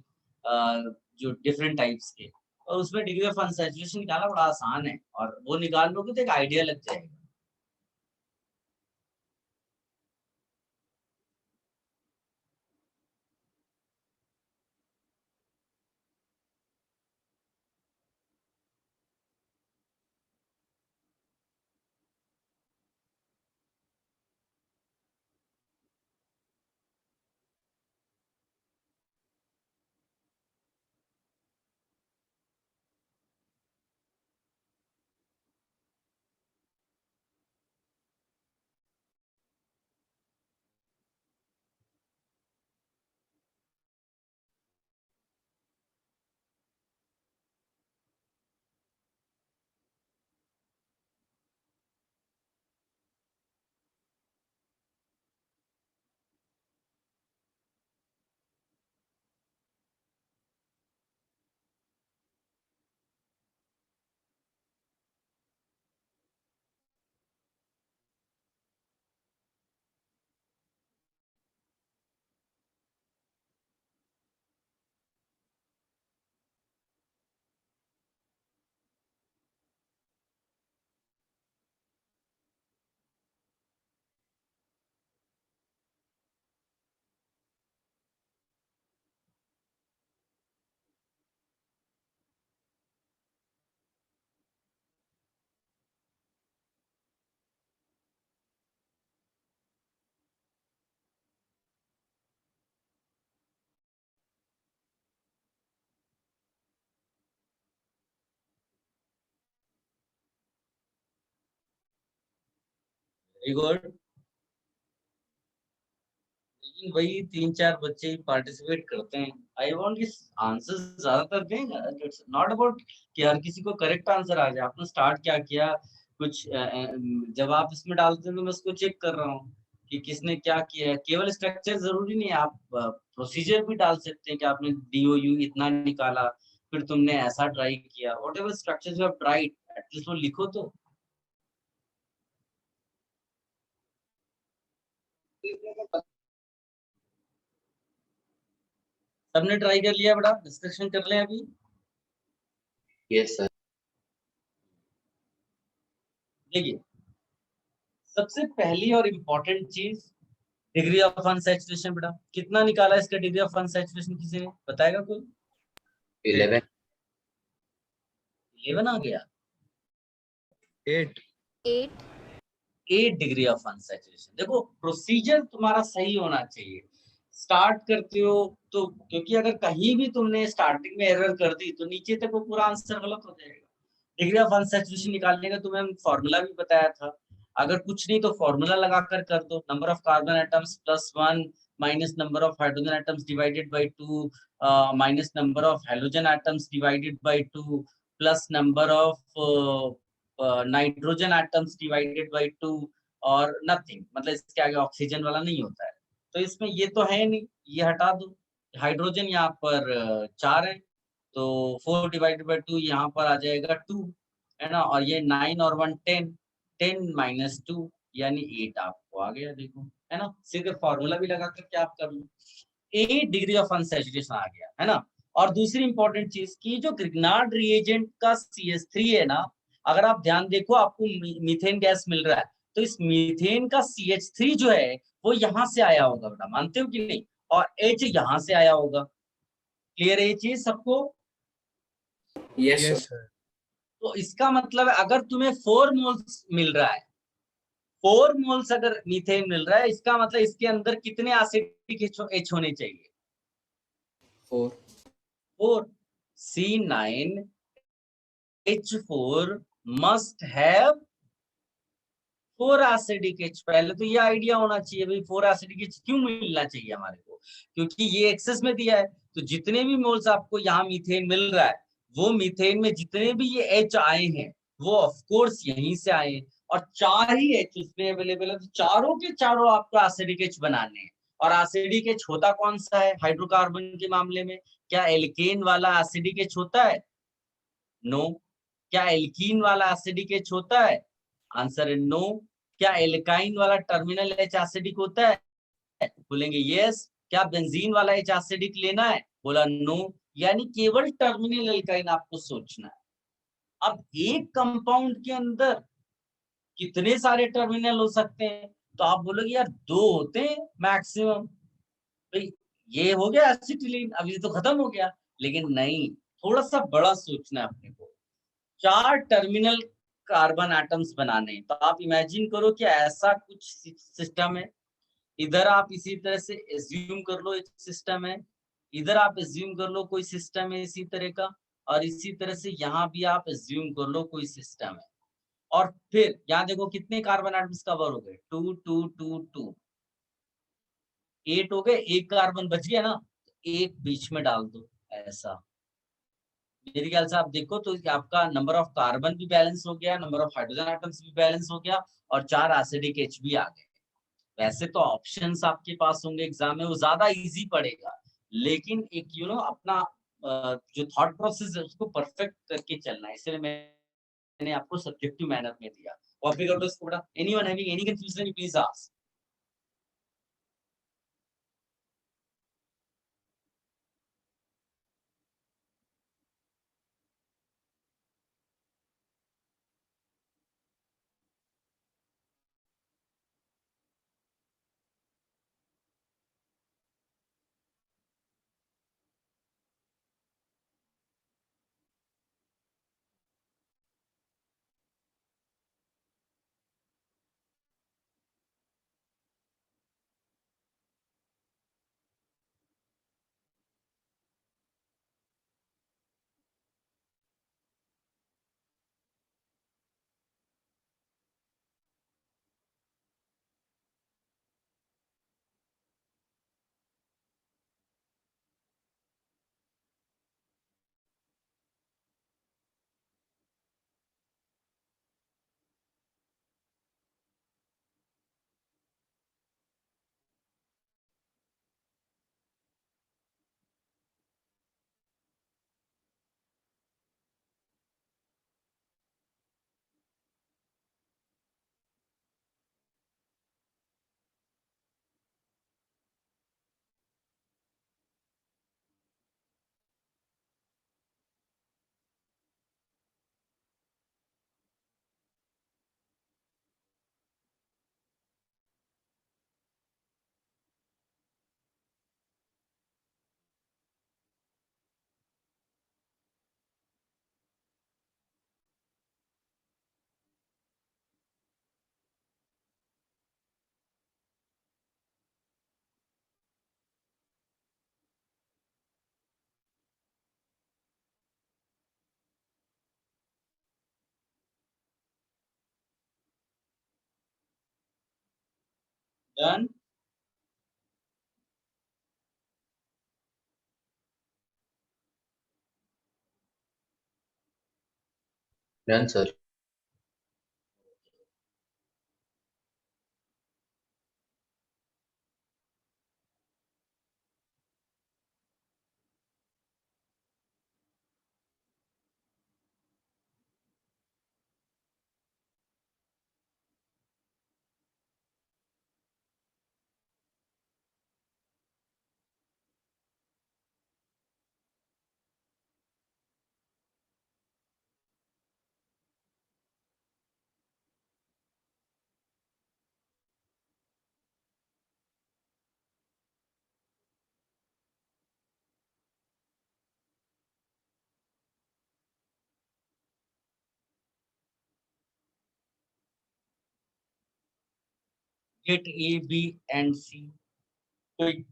जो डिफरेंट टाइप्स के, और उसमें डिग्री ऑफ अनसैचुरेशन निकालना बड़ा आसान है, और वो निकाल लोगे तो एक आइडिया लग जाएगा। Very good. लेकिन वही 3-4 बच्चे ही पार्टिसिपेट करते हैं। आई वांट कि आंसर ज्यादातर देंगे। इट्स नॉट अबाउट कि हर किसी को करेक्ट आंसर आ जाए। आपने स्टार्ट क्या किया, कुछ जब आप इसमें डालते हैं तो मैं उसको चेक कर रहा हूँ कि किसने क्या किया है। केवल स्ट्रक्चर जरूरी नहीं है, आप प्रोसीजर भी डाल सकते हैं कि आपने DOU इतना निकाला, फिर तुमने ऐसा ट्राई किया। What ever structure you have tried, at least वो लिखो तो। सबने ट्राई कर लिया, बड़ा डिस्कशन कर लें अभी। Yes sir. देखिए सबसे पहली और इम्पोर्टेंट चीज डिग्री ऑफ अनसैचुरेशन। बेटा कितना निकाला इसका डिग्री ऑफ अनसैचुरेशन, किसी ने बताएगा कोई? 11। 11 आ गया। 8 8 डिग्री ऑफ अनसैचुरेशन। देखो प्रोसीजर तुम्हारा सही होना चाहिए। स्टार्ट करते हो तो, क्योंकि अगर कहीं भी तुमने स्टार्टिंग में एरर कर दी तो नीचे तक वो पूरा आंसर गलत हो जाएगा। डिग्री ऑफ अनसैचुरेशन निकालने का तुम्हें फॉर्मूला भी बताया था। अगर कुछ नहीं तो फॉर्मूला लगाकर कर दो, number of carbon atoms +1 minus number of hydrogen atoms divided by 2 minus number of halogen atoms divided by 2 plus number of nitrogen atoms divided by 2 और नथिंग। मतलब इसके आगे ऑक्सीजन वाला नहीं होता है, तो इसमें ये तो है नहीं, ये हटा दो। हाइड्रोजन यहाँ पर 4 है, तो 4 डिवाइडेड बाय 2 यहाँ पर आ जाएगा 2, है ना। और ये 9 और 1 10, 10 माइनस 2 यानी 8 आपको आ गया। देखो है ना, सीधे फॉर्मूला भी लगा करके आप कर लो। 8 डिग्री ऑफ अनसैचुरेशन आ गया, है ना। और दूसरी इंपॉर्टेंट चीज की जो ग्रिग्नार्ड रिएजेंट का CH3 है ना, अगर आप ध्यान देखो आपको मीथेन गैस मिल रहा है, तो इस मीथेन का CH3 जो है वो यहाँ से आया होगा बेटा, मानते हो कि नहीं? और H यहाँ से आया होगा। क्लियर है ये चीज सबको? Yes yes sir. सर। तो इसका मतलब है अगर तुम्हें 4 मोल्स मिल रहा है, 4 मोल्स अगर मीथेन मिल रहा है, इसका मतलब इसके अंदर कितने एसिडिक H होने चाहिए? 4। 4। C9H4 must have 4 acidic H। पहले तो ये आइडिया होना चाहिए भाई 4 एसिडिक H क्यों मिलना चाहिए हमारे को, क्योंकि ये एक्सेस में दिया है। तो जितने भी मोल्स आपको यहाँ मीथेन मिल रहा है, वो मीथेन में जितने भी ये H आए हैं वो ऑफ कोर्स यहीं से आए हैं, और 4 ही H उसमें अवेलेबल है, तो चारों के चारों आपको एसिडिक H बनाने हैं। और एसिडिक एच होता कौन सा है हाइड्रोकार्बन के मामले में? क्या एल्केन वाला एसिडिक एच होता है? नो। क्या एल्कीन वाला एसिडिक एच होता है? आंसर है नो। क्या एल्काइन वाला टर्मिनल एच एसिडिक होता है? बोलेंगे यस। क्या बेंजीन वाला एच एसिडिक लेना है? बोला नो। यानी केवल टर्मिनल एल्काइन आपको सोचना है। अब एक कंपाउंड के अंदर कितने सारे टर्मिनल हो सकते हैं? तो आप बोलोगे यार 2 होते हैं मैक्सिमम। भाई ये हो गया एसिटिलीन, अब ये तो खत्म हो गया। लेकिन नहीं, थोड़ा सा बड़ा सोचना है अपने को। 4 टर्मिनल कार्बन एटम्स बनाने हैं। तो आप इमेजिन करो कि ऐसा कुछ सिस्टम है। इधर आप इसी तरह से एज्यूम कर लो एक सिस्टम है, इधर आप एज्यूम कर लो कोई सिस्टम है इसी तरह का, और इसी तरह से यहाँ भी आप एज्यूम कर लो कोई सिस्टम है। और फिर यहाँ देखो कितने कार्बन एटम्स कवर हो गए, 2 2 2 2 8 हो गए। एक कार्बन बच गया ना, एक बीच में डाल दो ऐसा। मेरे ख्याल से आप देखो तो आपका नंबर ऑफ कार्बन भी बैलेंस हो गया, नंबर ऑफ हाइड्रोजन एटम्स भी बैलेंस हो गया, और 4 एसिडिक एच भी आ गए। वैसे तो ऑप्शंस आपके पास होंगे एग्जाम में, वो ज्यादा इजी पड़ेगा, लेकिन एक अपना जो थॉट प्रोसेस है उसको परफेक्ट करके चलना है, इसलिए मैंने आपको सब्जेक्टिव मैनर में दिया। कॉपी कर लो इसको बेटा। Anyone having any confusion please ask. Done. Done, sir. Get A B and C. कोई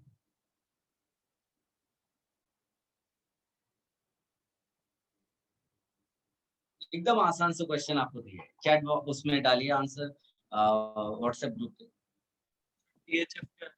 एकदम आसान से क्वेश्चन आपको दिया है, चैट उसमें डालिए आंसर व्हाट्सएप ग्रुप पे। THF क्या है?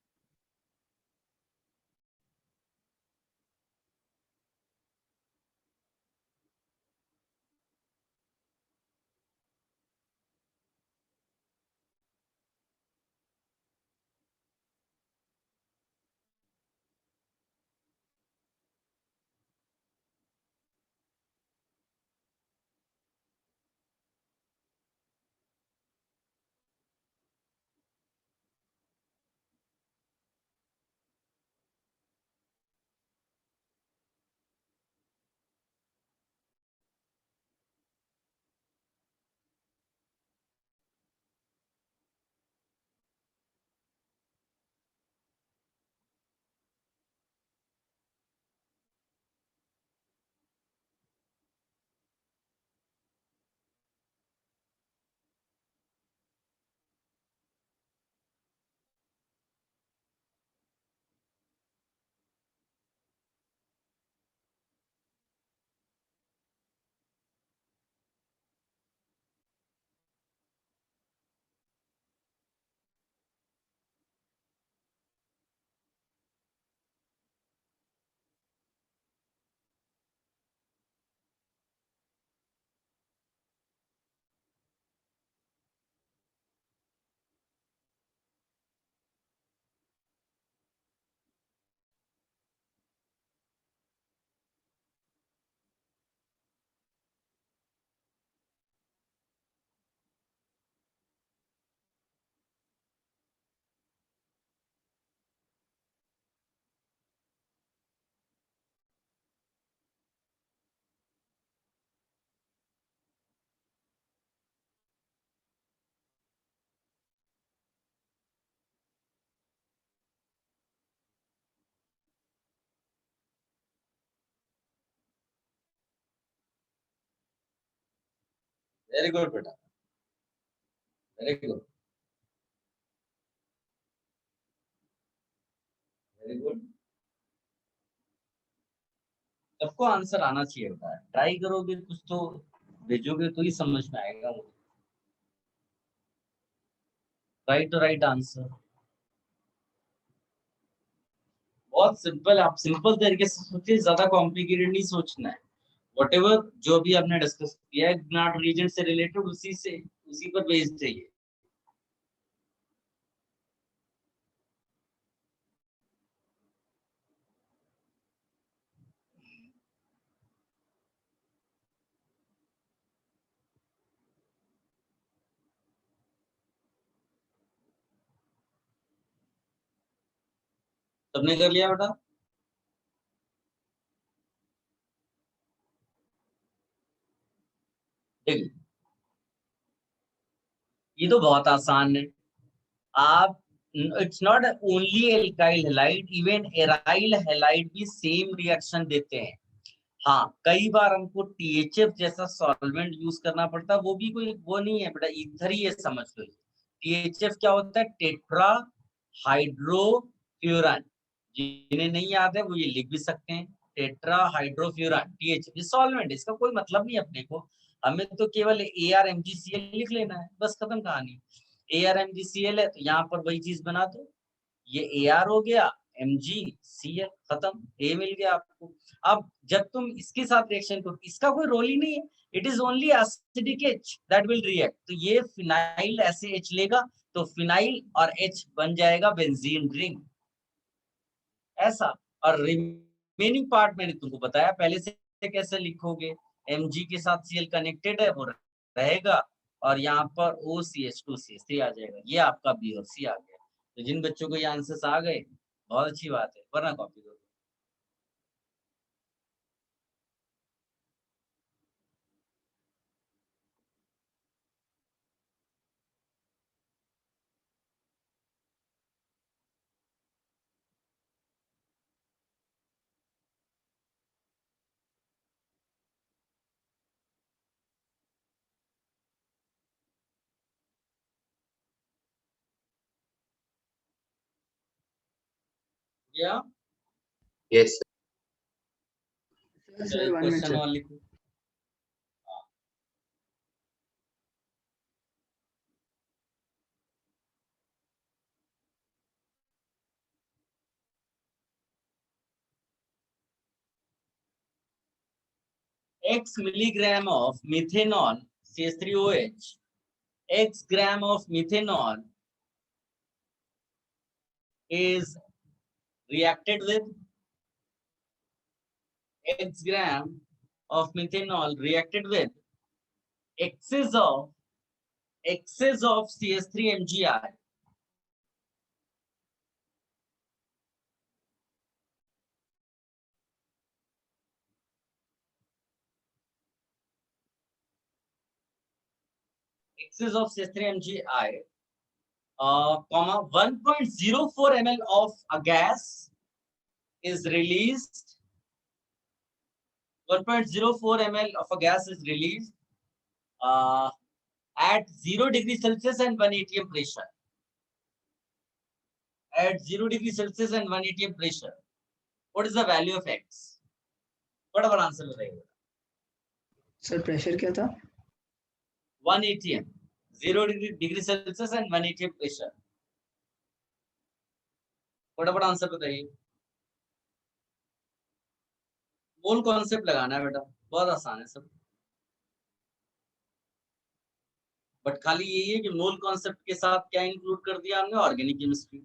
वेरी गुड बेटा, वेरी गुड, वेरी गुड। सबको आंसर आना चाहिए बेटा, ट्राई करोगे कुछ तो भेजोगे तो ही समझ में आएगा मुझे। राइट आंसर बहुत सिंपल, आप सिंपल तरीके से सोचिए, ज्यादा कॉम्प्लिकेटेड नहीं सोचना है। व्हाटएवर जो भी आपने डिस्कस किया है ग्नाट रीजन से रिलेटेड, उसी पर बेस्ड चाहिए। सबने कर लिया बेटा? देखिए ये तो बहुत आसान है। आप, it's not only alkyl halide, even aryl halide भी सेम रिएक्शन देते हैं। हाँ, कई बार हमको THF जैसा सॉल्वेंट यूज करना पड़ता है, वो भी कोई वो नहीं है बेटा, ईथर ही है, समझ लो। THF क्या होता है? टेट्रा हाइड्रोफ्यूरान। जिन्हें नहीं याद है वो ये लिख भी सकते हैं, टेट्रा हाइड्रोफ्यूरान THF। ये सॉल्वेंट, इसका कोई मतलब नहीं अपने को, हमें तो केवल ArMgCl लिख लेना है, बस खत्म कहानी। ArMgCl है तो यहाँ पर वही चीज बना दो, ये Ar हो गया, MgCl, खत्म, A मिल गया आपको। अब जब तुम इसके साथ रिएक्शन करो, इसका कोई रोल ही नहीं है, it is only acidic H that will react. तो ये फिनाइल ऐसे H लेगा, तो फिनाइल और H बन जाएगा बेंजीन रिंग, ऐसा। और रिमेनिंग पार्ट मैंने तुमको बताया पहले से, कैसे लिखोगे। Mg के साथ Cl कनेक्टेड है, वो रहेगा, और यहाँ पर OCH2CH3 आ जाएगा। ये आपका B और C आ गया। तो जिन बच्चों को ये आंसर्स आ गए, बहुत अच्छी बात है, वरना कॉपी करो। या Yes, sir. Sir 1 minute question sir. और लिखो। X milligram of methanol CH3OH, X gram of methanol is reacted with, X gram of methanol reacted with excess of CH3MgI. Excess of CH3MgI, comma 1.04 ml of a gas is released. 1.04 ml of a gas is released at 0 degree Celsius and 1 atm pressure. At 0 degree Celsius and 1 atm pressure, what is the value of X? Whatever answer बताइए। Sir pressure क्या था? 1 atm, 0 degree Celsius and 1 atm pressure. फटाफट answer बताइए। Mole concept लगाना है बेटा, बहुत आसान है सब, बट खाली यही है कि मोल कॉन्सेप्ट के साथ क्या इंक्लूड कर दिया हमने, ऑर्गेनिक केमिस्ट्री।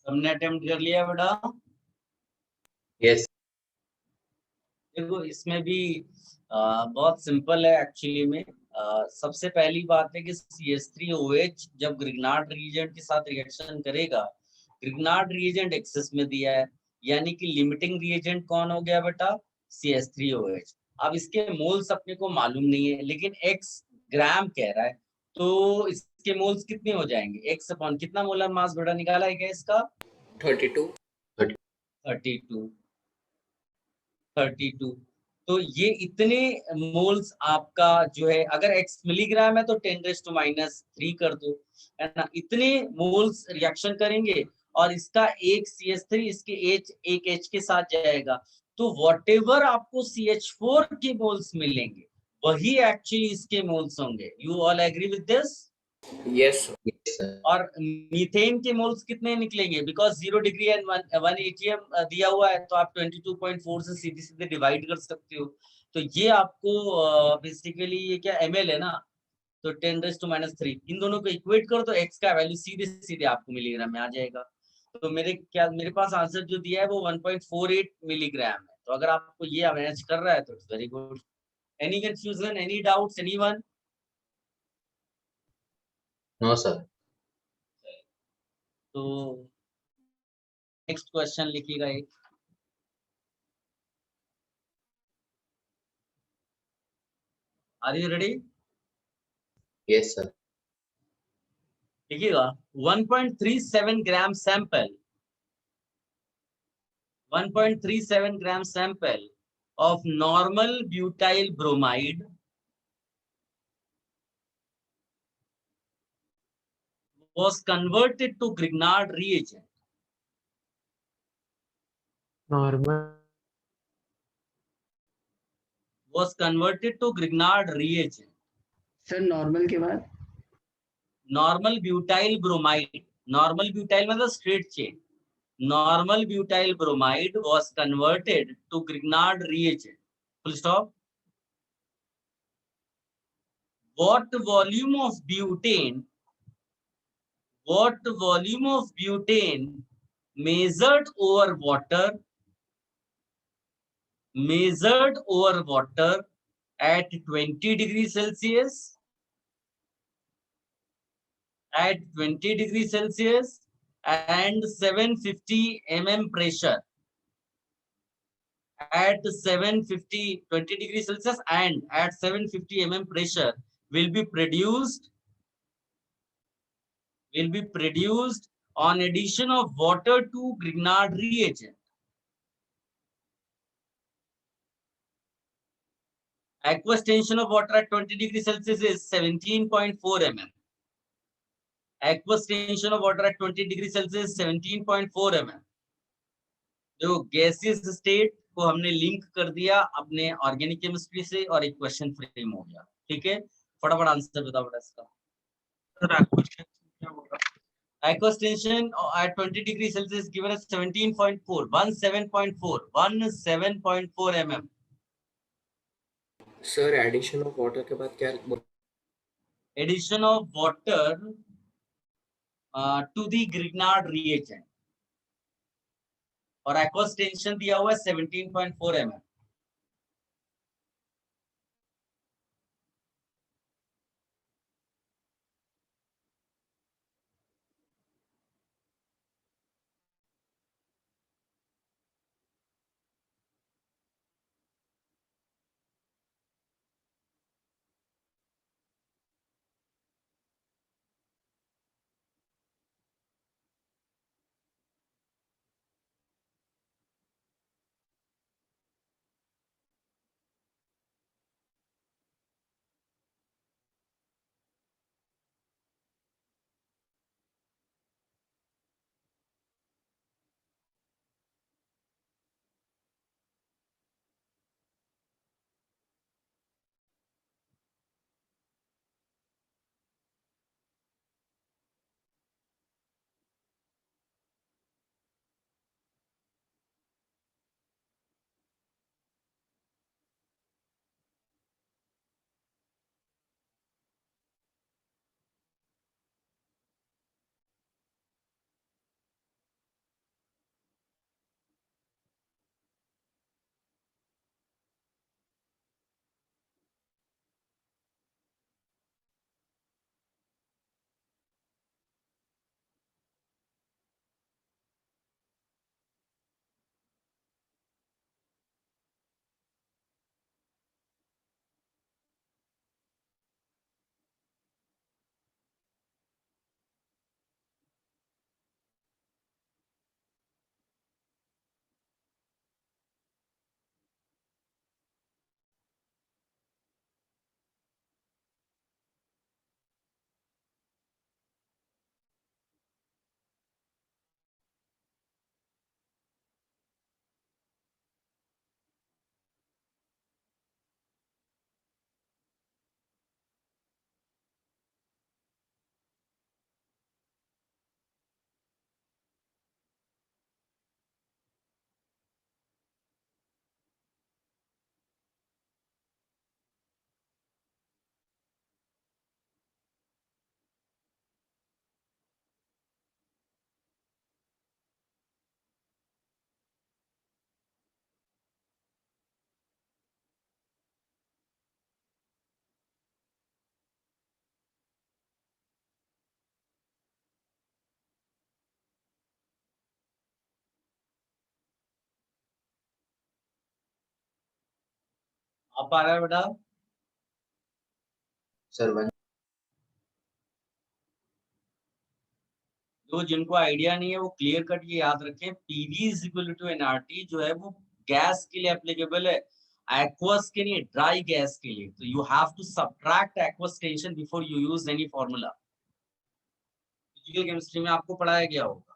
हमने अटेम्प्ट कर लिया बेटा। Yes. देखो इसमें भी बहुत सिंपल है एक्चुअली में। सबसे पहली बात है कि CH3OH जब ग्रिग्नार्ड रिएजेंट के साथ रिएक्शन करेगा, ग्रिग्नार्ड रिएजेंट एक्सेस में दिया है, यानी कि लिमिटिंग रिएजेंट कौन हो गया बेटा? CH3OH। अब इसके मोल्स अपने को मालूम नहीं है, लेकिन x ग्राम कह रहा है, तो इसके मोल्स कितने हो जाएंगे? x अपॉन कितना मोलर मास बेटा निकाला है क्या इसका? 32. 32। 32। तो ये इतने मोल्स आपका जो है, अगर x मिलीग्राम है तो 10⁻³ कर दो, है ना? इतने मोल्स रिएक्शन करेंगे और इसका एक CH3 इसके एक H के साथ जाएगा, तो व्हाटएवर आपको CH4 के मोल्स मिलेंगे वही एक्चुअली इसके मोल्स होंगे। You all agree with this? Yes, sir. Yes, sir. और मीथेन के मोल्स कितने निकलेंगे? बिकॉज 0 डिग्री एंड 1 atm दिया हुआ है, तो आप 22.4 से सीधे सीधे डिवाइड कर सकते हो। तो ये आपको बेसिकली ये क्या ml है ना, तो 10⁻³ इन दोनों को इक्वेट करो तो x का वैल्यू सीधे सीधे आपको मिलीग्राम में आ जाएगा। तो मेरे पास आंसर जो दिया है वो 1.48 मिलीग्राम है। तो अगर आपको ये मैच कर रहा है तो it's very good. Any confusion, any doubts, anyone? No, sir. तो नेक्स्ट क्वेश्चन लिखिएगा एक। Are you ready? Yes, sir. लिखिएगा 1.37 gram sample 1.37 gram sample of normal butyl bromide was converted to Grignard reagent. Was converted to Grignard reagent. Sir normal के बाद Normal butyl bromide. Normal butyl मतलब straight chain. Normal butyl bromide was converted to Grignard reagent. Full stop. What volume of butane measured over water at 20 degrees Celsius and 750 mm pressure at 20 degrees Celsius and at 750 mm pressure will be produced on addition of water to Grignard reagent. Aqueous tension of water at 20 degrees Celsius is 17.4 mm. Aqueous tension of water at 20 degrees Celsius is 17.4 mm. जो gaseous state को हमने link कर दिया अपने organic chemistry से और एक question frame हो गया। ठीक है, फटाफट आंसर बताओ बेटा इसका। सर क्वेश्चन क्या होगा? Aqueous tension at 20 degrees Celsius given as 17.4 mm. Sir, addition of water के बाद क्या Addition of water to the Grignard reagent और aqueous tension दिया हुआ है 17.4 mm. अब आ रहा है बेटा? सर 1 जो जिनको आइडिया नहीं है वो क्लियर कट ये याद रखें, PV is equal to NRT जो है वो गैस के लिए एप्लीकेबल है, एक्वस के लिए, ड्राई गैस के लिए। तो you have to subtract aqueous tension before you use any formula. Physical chemistry में आपको पढ़ाया गया होगा।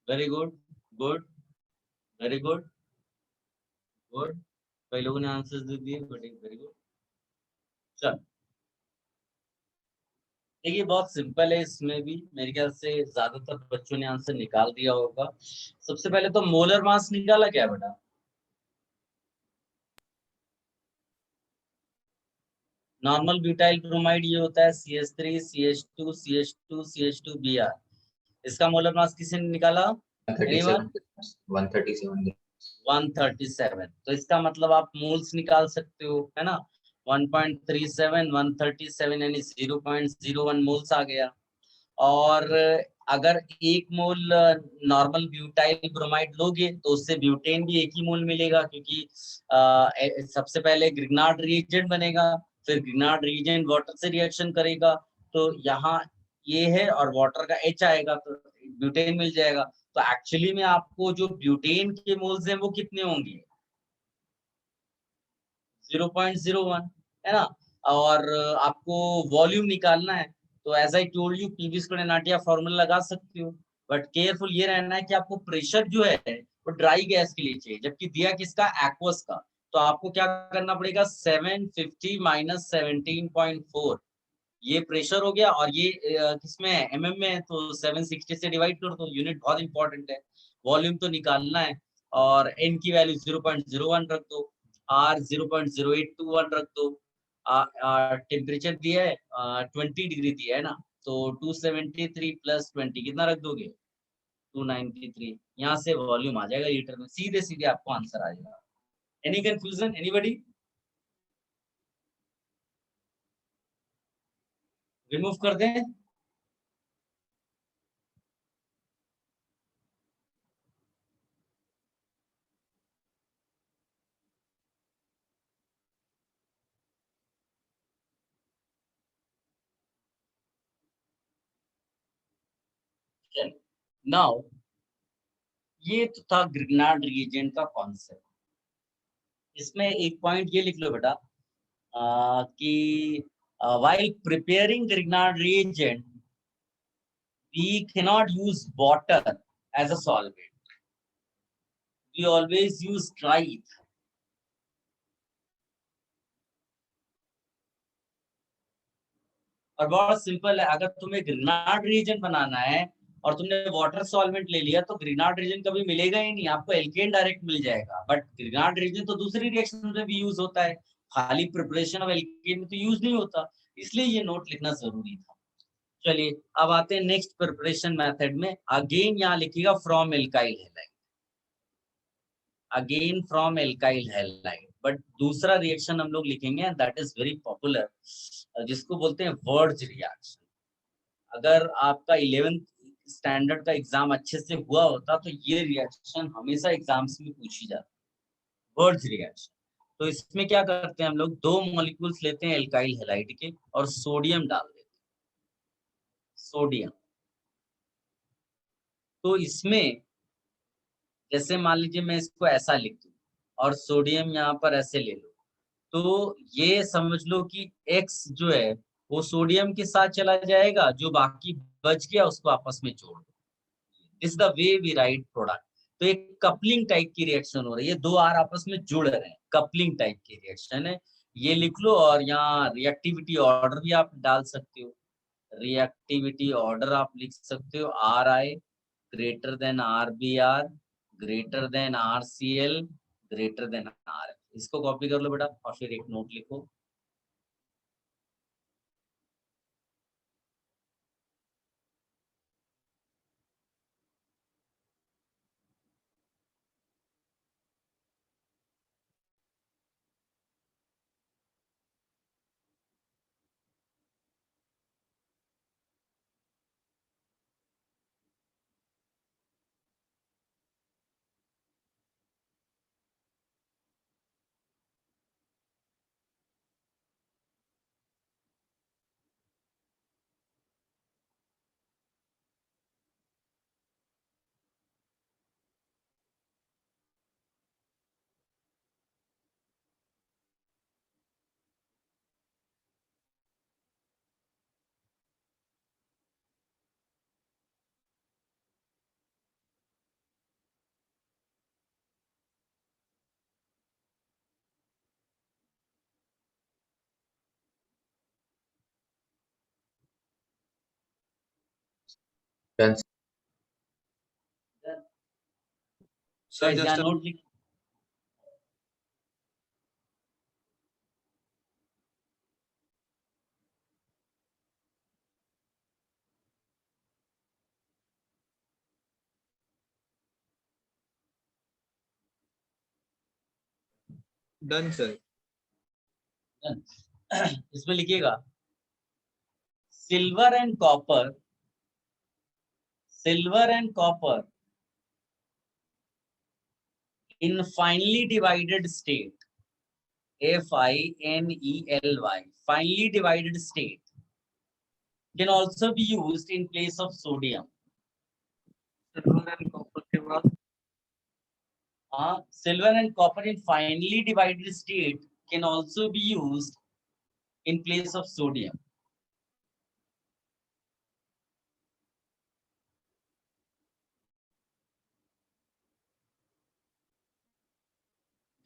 Very good, good, very good, good. कई लोगों ने आंसर्स दे दिए, वेरी गुड। चल देखिए बहुत सिंपल है, इसमें भी मेरे ख्याल से ज्यादातर बच्चों ने आंसर निकाल दिया होगा। सबसे पहले तो मोलर मास निकाला क्या बेटा? नॉर्मल ब्यूटाइल ब्रोमाइड ये होता है CH3 CH2 CH2 CH2Br। इसका मोलर मास किसी ने निकाला? 137 137 137। तो इसका मतलब आप मोल्स निकाल सकते हो, है ना? 1.37 137 यानी 0.01 मोल्स आ गया। और अगर एक मोल नॉर्मल ब्यूटाइल ब्रोमाइड लोगे तो उससे ब्यूटेन भी एक ही मोल मिलेगा, क्योंकि सबसे पहले ग्रिग्नार्ड रिएजेंट बनेगा, फिर ग्रिग्नार्ड रिएजेंट वाटर से रिएक्शन करेगा, तो यहाँ ये है और वाटर का H आएगा तो ब्यूटेन मिल जाएगा। तो एक्चुअली में आपको जो ब्यूटेन के मोल्स हैं वो कितने होंगे? 0.01, है ना? और आपको वॉल्यूम निकालना है, तो as I told you PV square NRT आप फॉर्मूला लगा सकते हो, बट केयरफुल ये रहना है कि आपको प्रेशर जो है वो ड्राई गैस के लिए चाहिए, जबकि दिया किसका? एक्वस का। तो आपको क्या करना पड़ेगा? 750 माइनस 17.4, ये प्रेशर हो गया, और ये किसमें है? MM में है, तो 760 से डिवाइड कर दो, यूनिट बहुत इंपॉर्टेंट है। वॉल्यूम तो निकालना है, और n की वैल्यू 0.01 रख दो, R 0.0821 रख दो। टेम्परेचर दिया है 20 डिग्री दिया है ना, तो 273 प्लस 20 कितना रख दोगे? 293। यहाँ से वॉल्यूम आ जाएगा लीटर में, सीधे सीधे आपको आंसर आ जाएगा। Any confusion anybody? रिमूव कर दें? नाउ ये तो था ग्रिग्नार्ड रिएजेंट का कॉन्सेप्ट। इसमें एक पॉइंट ये लिख लो बेटा कि while preparing Grignard reagent we cannot use water as a solvent, we always use dry ether। और बहुत सिंपल है, अगर तुम्हें ग्रिग्नार्ड रिएजेंट बनाना है और तुमने वाटर सॉल्वेंट ले लिया तो ग्रिग्नार्ड रिएजेंट कभी मिलेगा ही नहीं, आपको एल्केन डायरेक्ट मिल जाएगा। बट ग्रिग्नार्ड रिएजेंट तो दूसरी रिएक्शन में भी यूज होता है, खाली प्रिपरेशन ऑफ एल्केन में तो यूज नहीं होता, इसलिए ये नोट लिखना जरूरी था। चलिए अब आते हैं नेक्स्ट प्रिपरेशन मेथड में। अगेन यहाँ लिखिएगा from alkyl halide. Again from alkyl halide, but दूसरा रिएक्शन हम लोग लिखेंगे दैट इज वेरी पॉपुलर, जिसको बोलते हैं वर्ज रिएक्शन। अगर आपका 11th स्टैंडर्ड का एग्जाम अच्छे से हुआ होता तो ये रिएक्शन हमेशा एग्जाम्स में पूछी जाती, वर्ज रिएक्शन। तो इसमें क्या करते हैं हम लोग, दो मॉलिक्यूल्स लेते हैं एल्काइल हैलाइड के और सोडियम डाल देते हैं, सोडियम। तो इसमें जैसे मान लीजिए मैं इसको ऐसा लिख दूं और सोडियम यहाँ पर ऐसे ले लो, तो ये समझ लो कि X जो है वो सोडियम के साथ चला जाएगा, जो बाकी बच गया उसको आपस में जोड़ दो। This the way we write product. तो एक कपलिंग टाइप की रिएक्शन हो रही है, दो आर आपस में जुड़ रहे हैं, कपलिंग टाइप की रिएक्शन है। ये लिख लो और यहाँ रिएक्टिविटी ऑर्डर भी आप डाल सकते हो। रिएक्टिविटी ऑर्डर आप लिख सकते हो RI greater than RBR greater than RCl greater than RF। इसको कॉपी कर लो बेटा और फिर एक नोट लिखो। Done. Sir, Guys, just यहाँ a नोट लिख। Done, sir. इसमें लिखिएगा silver and copper, silver and copper in finely divided state, FINELY, finely divided state can also be used in place of sodium. silver and copper के बाद Silver and copper in finely divided state can also be used in place of sodium.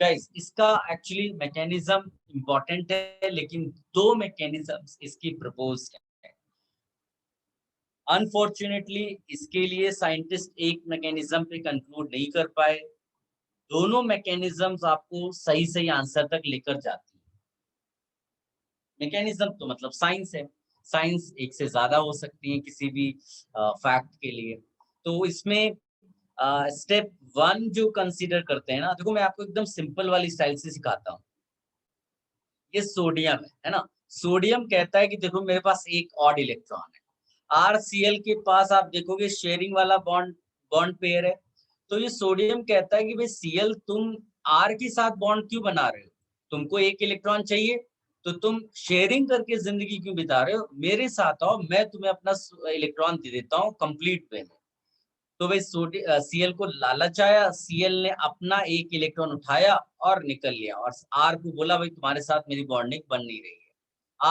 Guys, इसका actually mechanism important है, लेकिन दो mechanisms इसकी proposed है। Unfortunately इसके लिए साइंटिस्ट एक मैकेनिज्म पे कंक्लूड नहीं कर पाए। दोनों मैकेनिज्म्स आपको सही सही आंसर तक लेकर जाती है। मैकेनिज्म तो मतलब साइंस है, साइंस एक से ज्यादा हो सकती है किसी भी फैक्ट के लिए। तो इसमें स्टेप 1 जो कंसीडर करते हैं ना, देखो मैं आपको एकदम सिंपल वाली स्टाइल से सिखाता हूँ। ये सोडियम है ना, सोडियम कहता है कि देखो मेरे पास एक ऑड इलेक्ट्रॉन है। RCl के पास आप देखोगे शेयरिंग वाला बॉन्ड बॉन्ड पेयर है। तो ये सोडियम कहता है कि भाई Cl तुम R के साथ बॉन्ड क्यों बना रहे हो, तुमको एक इलेक्ट्रॉन चाहिए तो तुम शेयरिंग करके जिंदगी क्यों बिता रहे हो, मेरे साथ आओ, मैं तुम्हें अपना इलेक्ट्रॉन दे देता हूँ कंप्लीट वे में। तो भाई Cl को लालच आया, Cl ने अपना एक इलेक्ट्रॉन उठाया और निकल लिया, और R को बोला भाई तुम्हारे साथ मेरी बॉन्डिंग बन नहीं रही है।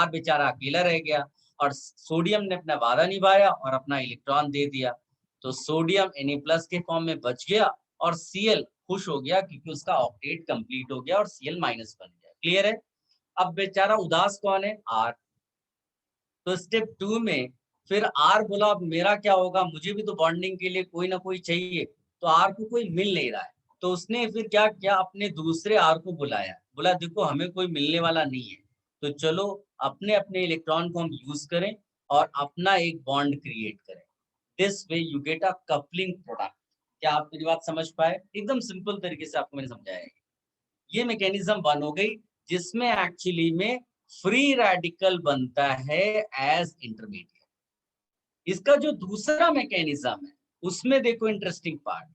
R बेचारा अकेला रह गया और सोडियम ने अपना वादा निभाया और अपना इलेक्ट्रॉन दे दिया। तो सोडियम Na+ के फॉर्म में बच गया और Cl खुश हो गया क्योंकि उसका ऑक्टेट कंप्लीट हो गया और Cl- बन गया। क्लियर है? अब बेचारा उदास कौन है? R। तो स्टेप 2 में फिर R बोला अब मेरा क्या होगा, मुझे भी तो बॉन्डिंग के लिए कोई ना कोई चाहिए। तो R को कोई मिल नहीं रहा है, तो उसने फिर क्या किया, अपने दूसरे R को बुलाया, बोला देखो हमें कोई मिलने वाला नहीं है, तो चलो अपने अपने इलेक्ट्रॉन को हम यूज करें और अपना एक बॉन्ड क्रिएट करें। This way you get a coupling product. क्या आप मेरी बात समझ पाए? एकदम सिंपल तरीके से आपको मैंने समझाया है। ये मैकेनिज्म वन हो गई जिसमें एक्चुअली में फ्री रेडिकल बनता है एज इंटरमीडिएट। इसका जो दूसरा मैकेनिज्म है उसमें देखो इंटरेस्टिंग पार्ट,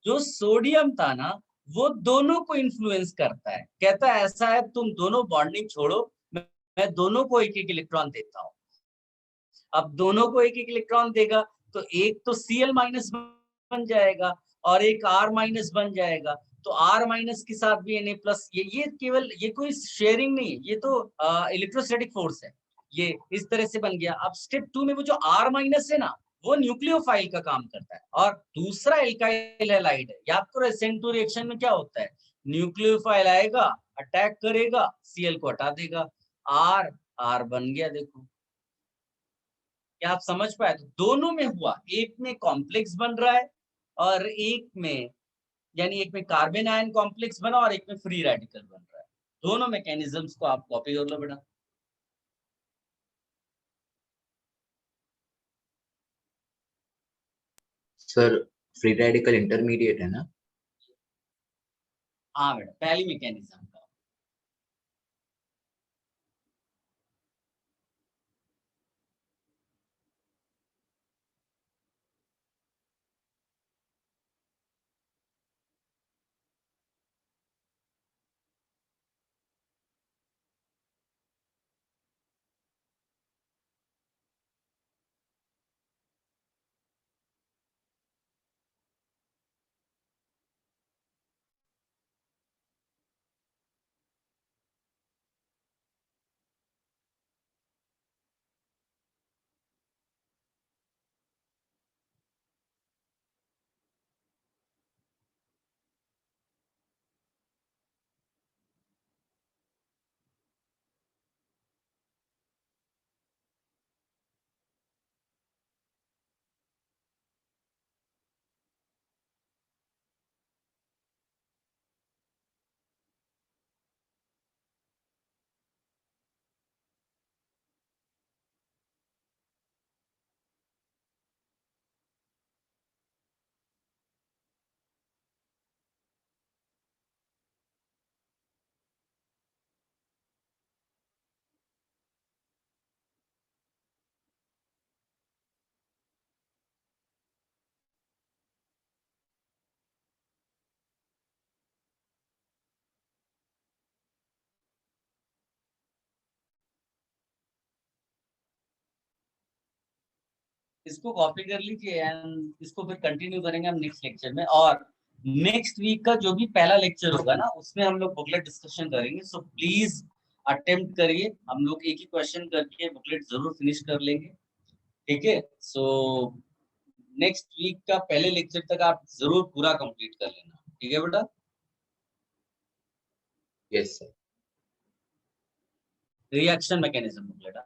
जो सोडियम था ना वो दोनों को इन्फ्लुएंस करता है, कहता है ऐसा है तुम दोनों बॉन्डिंग छोड़ो, मैं दोनों को एक एक इलेक्ट्रॉन देता हूं। अब दोनों को एक एक इलेक्ट्रॉन देगा तो एक तो Cl माइनस बन जाएगा और एक R माइनस बन जाएगा, तो R माइनस के साथ भी Na प्लस, ये केवल ये कोई शेयरिंग नहीं है, ये तो इलेक्ट्रोस्टैटिक फोर्स है, ये इस तरह से बन गया। अब स्टेप 2 में वो जो R माइनस है ना वो न्यूक्लियोफाइल का काम करता है और दूसरा एल्काइल हैलाइड है। याद करो SN2 रिएक्शन में क्या होता है, न्यूक्लियोफाइल आएगा, अटैक करेगा, Cl को हटा देगा, R बन गया। देखो क्या आप समझ पाए? तो दोनों में हुआ, एक में कॉम्प्लेक्स बन रहा है और एक में, यानी एक में कार्बन आयन कॉम्प्लेक्स बना और एक में फ्री रेडिकल बन रहा है। दोनों मैकेनिज्म्स को आप कॉपी कर लो बेटा। सर फ्री रेडिकल इंटरमीडिएट है ना? हाँ बेटा, पहली मैकेनिज्म का। इसको कॉपी कर लीजिए एंड इसको फिर कंटिन्यू करेंगे हम नेक्स्ट लेक्चर में। और नेक्स्ट वीक का जो भी पहला लेक्चर होगा ना उसमें हम लोग बुकलेट डिस्कशन करेंगे, सो प्लीज अटेम्प्ट करिए। हम लोग एक ही क्वेश्चन करके बुकलेट जरूर फिनिश कर लेंगे, ठीक है? सो नेक्स्ट वीक का पहले लेक्चर तक आप जरूर पूरा कंप्लीट कर लेना, ठीक है बेटा? Yes sir. Reaction mechanism booklet.